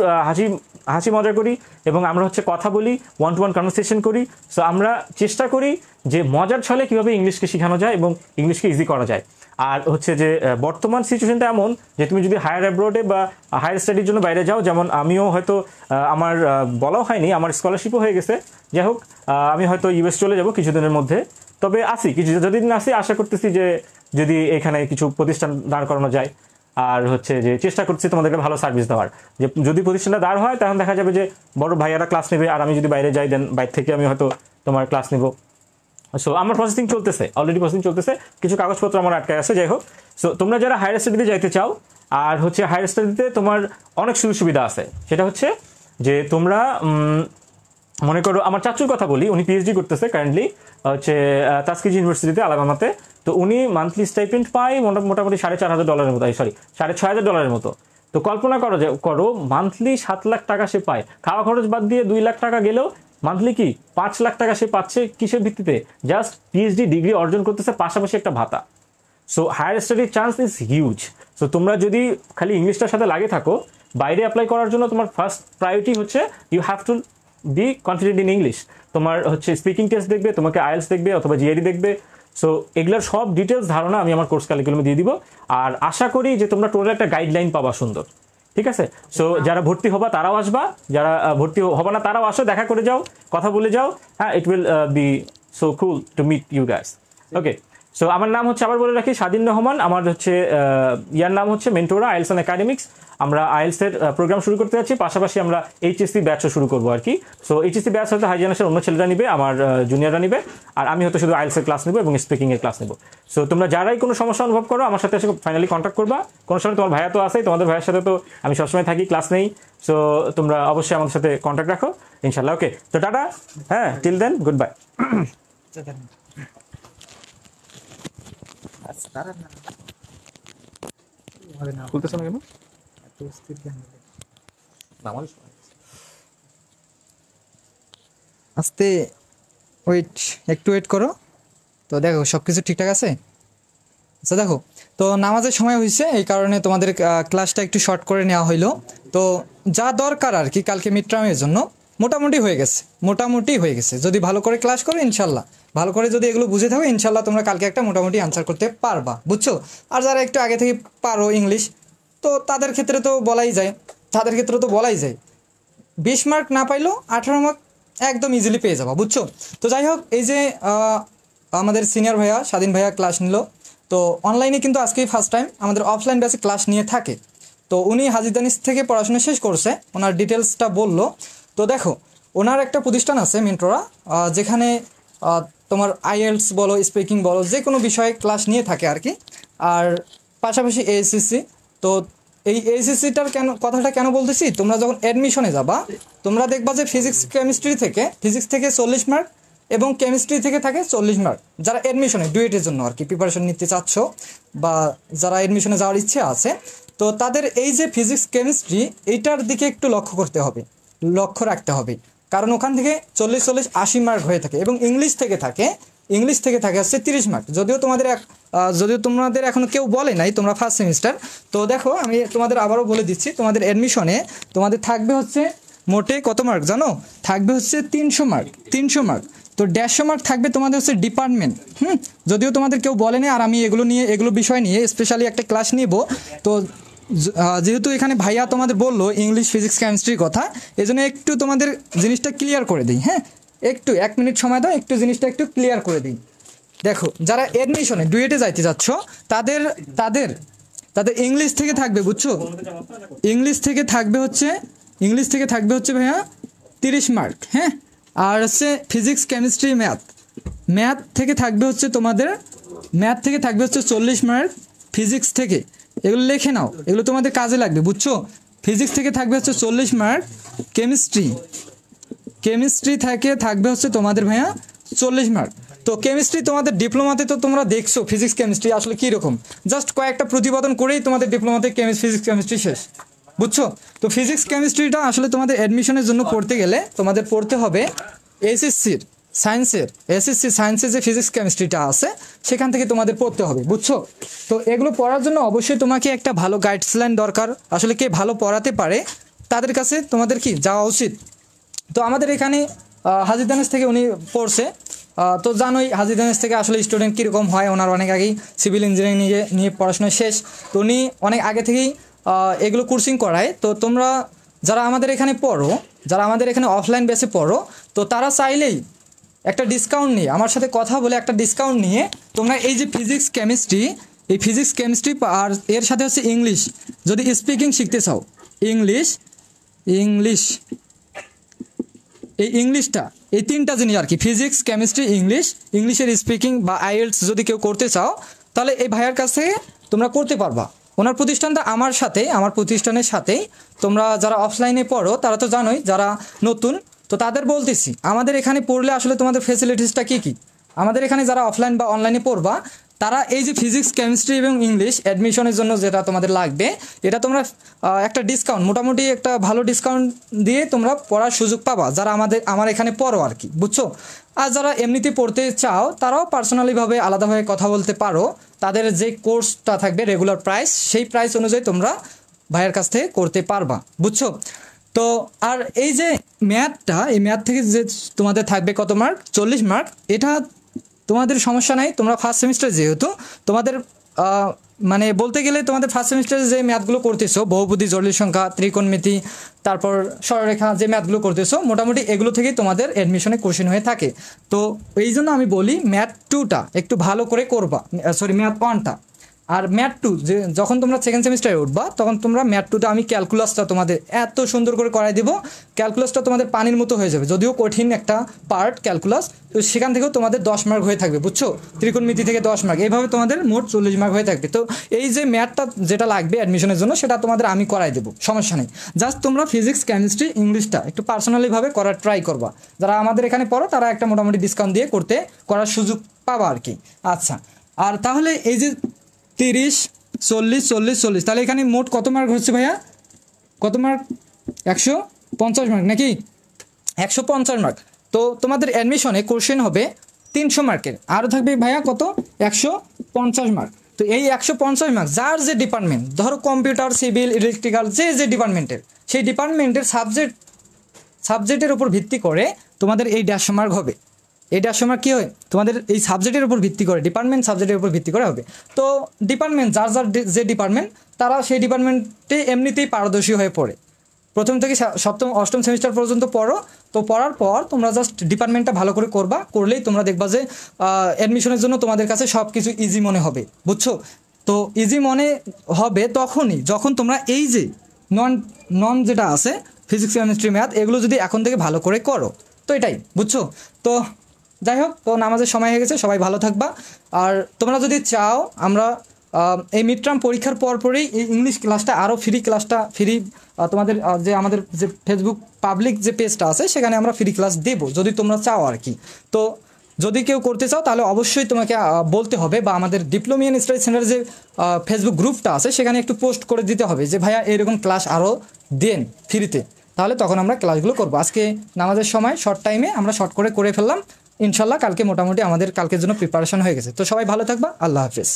হাসি মজা করি, এবং আমরা হচ্ছে কথা বলি, ওয়ান টু ওয়ান কনভারসেশন করি। সো আমরা চেষ্টা করি যে মজার ছলে কীভাবে ইংলিশকে শেখানো যায় এবং ইংলিশকে ইজি করা যায়। আর হচ্ছে যে বর্তমান সিচুয়েশনটা এমন যে তুমি যদি হায়ার অ্যাব্রোডে বা হায়ার স্টাডির জন্য বাইরে যাও, যেমন আমিও হয়তো আমার বলাও হয়নি, আমার স্কলারশিপও হয়ে গেছে, যাই হোক আমি হয়তো ইউএস চলে যাব কিছুদিনের মধ্যে। তবে আসি যতদিন আসি, আশা করতেছি যে যদি এখানে কিছু প্রতিষ্ঠান দাঁড় করানো যায়, আর হচ্ছে যে চেষ্টা করছি তোমাদেরকে ভালো সার্ভিস দেওয়ার। যে যদি প্রতিষ্ঠানটা দাঁড় হয় তখন দেখা যাবে যে বড় ভাইয়ারা ক্লাস নেবে, আর আমি যদি বাইরে যাই দেন বাইরে থেকে আমি হয়তো তোমার ক্লাস নেব। সো আমার প্রসেসিং চলতেছে, অলরেডি প্রসেসিং চলতেছে, কিছু কাগজপত্র আমার আটকে আছে, যাই হোক। সো তোমরা যারা হায়ার স্টাডিতে যাইতে চাও, আর হচ্ছে হায়ার স্টাডিতে তোমার অনেক সুযোগ সুবিধা আছে, সেটা হচ্ছে যে তোমরা মনে করো আমার চাচুর কথা বলি, উনি পিএইচডি করতেছে কারেন্টলি হচ্ছে তাস্কিজ ইউনিভার্সিটিতে আলাবামাতে। তো উনি মান্থলি স্টাইপেন্ড পায় মোটামুটি $4,500 মতো, সরি $6,500 মতো। তো কল্পনা করো মান্থলি 7 লাখ টাকা সে পায়, খাওয়া খরচ বাদ দিয়ে 2 লাখ টাকা গেলেও মান্থলি কি 5 লাখ টাকা সে পাচ্ছে। কিসের ভিত্তিতে? জাস্ট পিএইচডি ডিগ্রি অর্জন করতেছে, পাশাপাশি একটা ভাতা। সো হায়ার স্টাডির চান্স ইজ হিউজ। সো তোমরা যদি খালি ইংলিশটার সাথে লাগে থাকো, বাইরে অ্যাপ্লাই করার জন্য তোমার ফার্স্ট প্রায়োরিটি হচ্ছে you have to be confident in English. তোমার হচ্ছে স্পিকিং টেস্ট দেখবে, তোমাকে আইএলস দেখবে অথবা জিআরই দেখবে। সো এগুলোর সব ডিটেলস ধারণা আমি আমার কোর্স কারিকুলামে দিয়ে দিব। আর আশা করি যে তোমরা টোটাল একটা গাইডলাইন পাবা সুন্দর, ঠিক আছে? সো যারা ভর্তি হবা তারাও আসবা, যারা ভর্তি হবা না তারাও আসো, দেখা করে যাও, কথা বলে যাও। হ্যাঁ, it will be so cool to meet you guys. Okay, so আমার নাম হচ্ছে, আবার বলে রাখি, স্বাধীন রহমান। আমার হচ্ছে ইয়ার নাম হচ্ছে মেন্টোরা আইএলস অ্যান্ড একাডেমিক্স। আমরা আইএলসের প্রোগ্রাম শুরু করতে যাচ্ছি, পাশাপাশি আমরা এইচএসসি ব্যাচও শুরু করবো আর কি। সো এইচএসসি ব্যাচ হয়তো হাইজেনাসের অন্য ছেলেরা নিবে, আমার জুনিয়ররা নিবে, আর আমি হয়তো শুধু আইএলসের ক্লাস নেবো এবং স্পিকিংয়ের ক্লাস নেবো। সো তোমরা যারাই কোনো সমস্যা অনুভব করো আমার সাথে এসে ফাইনালি কন্ট্যাক্ট করবা। কোনো সময় তোমার ভাইয়া তো আছেই, তোমাদের ভাইয়ের সাথে তো আমি সবসময় থাকি, ক্লাস নেই। সো তোমরা অবশ্যই আমাদের সাথে কন্ট্যাক্ট রাখো ইনশাল্লাহ। ওকে, তো টাটা, হ্যাঁ, টিল দেন, গুড বাই। খুলতেছ না কেন? আস্তে একটু ওয়েট করো। তো দেখো সব কিছু ঠিকঠাক আছে। আচ্ছা দেখো, তো নামাজের সময় হয়েছে, এই কারণে তোমাদের ক্লাসটা একটু শর্ট করে নেওয়া হইলো। তো যা দরকার আর কি কালকে মিড টার্মের জন্য মোটামুটি হয়ে গেছে। যদি ভালো করে ক্লাস করো ইনশাল্লাহ, ভালো করে যদি এগুলো বুঝে থাকো ইনশাল্লাহ তোমরা কালকে একটা মোটামুটি আনসার করতে পারবা, বুঝছো? আর যারা একটু আগে থেকে পারো ইংলিশ, তো তাদের ক্ষেত্রে তো বলাই যায় 20 মার্ক না পাইলেও 18 মার্ক একদম ইজিলি পেয়ে যাবা, বুঝছো? তো যাই হোক, এই যে আমাদের সিনিয়র ভাইয়া স্বাধীন ভাইয়া ক্লাস নিল, তো অনলাইনে কিন্তু আজকেই ফার্স্ট টাইম আমাদের অফলাইন ব্যাচে ক্লাস নিয়ে থাকে। তো উনি হাজিদানিস থেকে পড়াশোনা শেষ করছে, ওনার ডিটেলসটা বললো। তো দেখো, ওনার একটা প্রতিষ্ঠান আছে মেন্টোরা, যেখানে তোমার আইএলস বলো, স্পিকিং বলো, যে কোনো বিষয়ে ক্লাস নিয়ে থাকে আর কি। আর পাশাপাশি এএসসি। তো এই এএসসিটার কথাটা কেন বলতেছি, তোমরা যখন অ্যাডমিশনে যাবা তোমরা দেখবা যে ফিজিক্স থেকে 40 মার্ক এবং কেমিস্ট্রি থেকে থাকে 40 মার্ক। যারা অ্যাডমিশনে ডুয়েটের জন্য আর কি প্রিপারেশন নিতে চাচ্ছ বা যারা অ্যাডমিশনে যাওয়ার ইচ্ছে আছে, তো তাদের এই যে ফিজিক্স কেমিস্ট্রি এইটার দিকে একটু লক্ষ্য রাখতে হবে, কারণ ওখান থেকে 40-40-80 মার্ক হয়ে থাকে। এবং ইংলিশ থেকে থাকে হচ্ছে 30 মার্ক। যদিও তোমাদের এখনো কেউ বলে নাই, তোমরা ফার্স্ট সেমিস্টার, তো দেখো আমি তোমাদের আবারও বলে দিচ্ছি, তোমাদের অ্যাডমিশনে তোমাদের থাকবে হচ্ছে মোটে কত মার্ক জানো? থাকবে হচ্ছে 300 মার্ক। তো 150 মার্ক থাকবে তোমাদের হচ্ছে ডিপার্টমেন্ট। যদিও তোমাদের কেউ বলেনি, আর আমি এগুলো বিষয় নিয়ে স্পেশালি একটা ক্লাস নিব। তো যেহেতু এখানে ভাইয়া তোমাদের বললো ইংলিশ, ফিজিক্স, কেমিস্ট্রির কথা, এই জন্য একটু তোমাদের জিনিসটা ক্লিয়ার করে দিই। হ্যাঁ, একটু 1 মিনিট সময় দাও, জিনিসটা একটু ক্লিয়ার করে দিই। দেখো, যারা অ্যাডমিশনে ডুয়েটে যাইতে যাচ্ছ তাদের ইংলিশ থেকে থাকবে, বুঝছো? ইংলিশ থেকে থাকবে হচ্ছে ভাইয়া 30 মার্ক। হ্যাঁ, আর হচ্ছে ফিজিক্স, কেমিস্ট্রি, ম্যাথ থেকে থাকবে হচ্ছে 40 মার্ক। ফিজিক্স থেকে এগুলো লিখে নাও, এগুলো তোমাদের কাজে লাগবে, বুঝছো? ফিজিক্স থেকে থাকবে হচ্ছে 40 মার্ক। কেমিস্ট্রি থেকে থাকবে হচ্ছে তোমাদের ভাইয়া 40 মার্ক। তো কেমিস্ট্রি তোমাদের ডিপ্লোমাতে তো তোমরা দেখছো ফিজিক্স কেমিস্ট্রি আসলে কীরকম, জাস্ট কয়েকটা প্রতিপাদন করেই তোমাদের ডিপ্লোমাতে ফিজিক্স কেমিস্ট্রি শেষ, বুঝছো? তো ফিজিক্স কেমিস্ট্রিটা আসলে তোমাদের অ্যাডমিশনের জন্য পড়তে গেলে তোমাদের পড়তে হবে এসএসসি সায়েন্সের যে ফিজিক্স কেমিস্ট্রিটা আছে সেখান থেকে তোমাদের পড়তে হবে, বুঝছো? তো এগুলো পড়ার জন্য অবশ্যই তোমাকে একটা ভালো গাইডলাইন দরকার। আসলে কে ভালো পড়াতে পারে তাদের কাছে তোমাদের কি যাওয়া উচিত। তো আমাদের এখানে হাজী দানেশ থেকে উনি পড়ছে, তো জানোই হাজী দানেশ থেকে আসলে স্টুডেন্ট কীরকম হয়। ওনার অনেক আগেই সিভিল ইঞ্জিনিয়ারিং নিয়ে পড়াশোনা শেষ, তো উনি অনেক আগে থেকেই এগুলো কোর্সিং করায়। তো তোমরা যারা আমাদের এখানে অফলাইন বেসে পড়ো, তো তারা চাইলেই একটা ডিসকাউন্ট নিয়ে আমার সাথে কথা বলে একটা ডিসকাউন্ট নিয়ে তোমরা এই যে ফিজিক্স কেমিস্ট্রি আর এর সাথে হচ্ছে ইংলিশ, যদি স্পিকিং শিখতে চাও, ইংলিশটা এই 3টা জিনিস আর কি, ফিজিক্স, কেমিস্ট্রি, ইংলিশের স্পিকিং বা আইএলটিএস যদি কেউ করতে চাও, তাহলে এই ভাইয়ার কাছ থেকে তোমরা করতে পারবা। ওনার প্রতিষ্ঠানটা আমার প্রতিষ্ঠানের সাথেই। তোমরা যারা অফলাইনে পড়ো তারা তো জানোই, যারা নতুন তো তাদের বলতেছি, আমাদের এখানে পড়লে আসলে তোমাদের ফেসিলিটিসটা কী। আমাদের এখানে যারা অফলাইন বা অনলাইনে পড়বা তারা এই যে ফিজিক্স, কেমিস্ট্রি এবং ইংলিশ অ্যাডমিশনের জন্য যেটা তোমাদের লাগবে, এটা তোমরা একটা ডিসকাউন্ট, মোটামুটি একটা ভালো ডিসকাউন্ট দিয়ে তোমরা পড়ার সুযোগ পাবা, যারা আমার এখানে পড়ো আর কি, বুঝছো? আর যারা এমনিতে পড়তে চাও তারাও পার্সোনালিভাবে আলাদাভাবে কথা বলতে পারো। তাদের যে কোর্সটা থাকবে রেগুলার প্রাইস, সেই প্রাইস অনুযায়ী তোমরা ভাইয়ের কাছ থেকে করতে পারবা, বুঝছো? তো আর এই যে ম্যাথ থেকে যে তোমাদের থাকবে কত মার্ক? 40 মার্ক। এটা তোমাদের সমস্যা নাই, তোমরা ফার্স্ট সেমিস্টার যেহেতু তোমাদের মানে বলতে গেলে তোমাদের ফার্স্ট সেমিস্টারে যে ম্যাথগুলো করতেছো, বহুপদী, জটিল সংখ্যা, ত্রিকোণমিতি, তারপর সরলরেখা, যে ম্যাথগুলো করতেছো মোটামুটি এগুলো থেকেই তোমাদের অ্যাডমিশনে কোশ্চেন হয়ে থাকে। তো এই জন্য আমি বলি ম্যাথ 2টা একটু ভালো করে করবা, ম্যাথ 1টা। আর ম্যাথ 2 যে যখন তোমরা সেকেন্ড সেমিস্টারে উঠবা তখন তোমরা ম্যাথ 2টা আমি ক্যালকুলাসটা তোমাদের এত সুন্দর করে করাই দেবো, ক্যালকুলাসটা তোমাদের পানির মতো হয়ে যাবে। যদিও কঠিন একটা পার্ট ক্যালকুলাস, তো সেখান থেকেও তোমাদের 10 মার্ক হয়ে থাকবে, বুঝছো? ত্রিকোণমিতি থেকে 10 মার্ক, এইভাবে তোমাদের মোট 40 মার্ক হয়ে থাকবে। তো এই যে ম্যাথটা যেটা লাগবে অ্যাডমিশনের জন্য সেটা তোমাদের আমি করাই দেবো, সমস্যা নেই। জাস্ট তোমরা ফিজিক্স, কেমিস্ট্রি, ইংলিশটা একটু পার্সোনালিভাবে করার ট্রাই করবা। যারা আমাদের এখানে পড়ো তারা একটা মোটামুটি ডিসকাউন্ট দিয়ে করার সুযোগ পাবা আর কি। আচ্ছা, আর তাহলে এই যে 30, 40, 40, 40, তাহলে এখানে মোট কত মার্ক হচ্ছে ভাইয়া? কত মার্ক? 150 মার্ক নাকি? 150 মার্ক। তো তোমাদের অ্যাডমিশনে কোশ্চেন হবে 300 মার্কের, আরও থাকবে ভাইয়া কত? 150 মার্ক। তো এই 150 মার্ক যার যে ডিপার্টমেন্ট, ধরো কম্পিউটার, সিভিল, ইলেকট্রিক্যাল, যে ডিপার্টমেন্টের, সেই ডিপার্টমেন্টের সাবজেক্টের উপর ভিত্তি করে তোমাদের এই 150 মার্ক হবে। এই 150 মার্ক কী হয়? তোমাদের এই সাবজেক্টের উপর ভিত্তি করে, ডিপার্টমেন্ট সাবজেক্টের উপর ভিত্তি করে হবে। তো ডিপার্টমেন্ট যার যে ডিপার্টমেন্ট, তারা সেই ডিপার্টমেন্টে এমনিতেই পারদর্শী হয়ে পড়ে। প্রথম থেকে সপ্তম, অষ্টম সেমিস্টার পর্যন্ত পড়ো। তো পড়ার পর তোমরা জাস্ট ডিপার্টমেন্টটা ভালো করে করবা, করলেই তোমরা দেখবা যে অ্যাডমিশনের জন্য তোমাদের কাছে সব কিছু ইজি মনে হবে, বুঝছো? তো ইজি মনে হবে তখনই যখন তোমরা এই যে নন যেটা আছে ফিজিক্স, কেমিস্ট্রি, ম্যাথ, এগুলো যদি এখন থেকে ভালো করে করো। তো এটাই, বুঝছো? তো যাই হোক, তো নামাজের সময় হয়ে গেছে, সবাই ভালো থাকবা। আর তোমরা যদি চাও আমরা এই মিড টার্ম পরীক্ষার পরপরই এই ইংলিশ ক্লাসটা আরও ফ্রি তোমাদের যে আমাদের যে ফেসবুক পাবলিক যে পেজটা আছে সেখানে আমরা ফ্রি ক্লাস দেবো যদি তোমরা চাও আর কি। তো যদি কেউ করতে চাও তাহলে অবশ্যই তোমাকে বলতে হবে, বা আমাদের ডিপ্লোমিয়ান স্টাডি সেন্টার যে ফেসবুক গ্রুপটা আছে সেখানে একটু পোস্ট করে দিতে হবে যে ভাইয়া এরকম ক্লাস আরও দেন ফ্রিতে, তাহলে তখন আমরা ক্লাসগুলো করবো। আজকে নামাজের সময় শর্ট টাইমে আমরা শর্ট করে ফেললাম, ইনশাল্লাহ কালকে মোটামুটি আমাদের কালকের জন্য প্রিপারেশন হয়ে গেছে। তো সবাই ভালো থাকবা, আল্লাহ হাফেজ।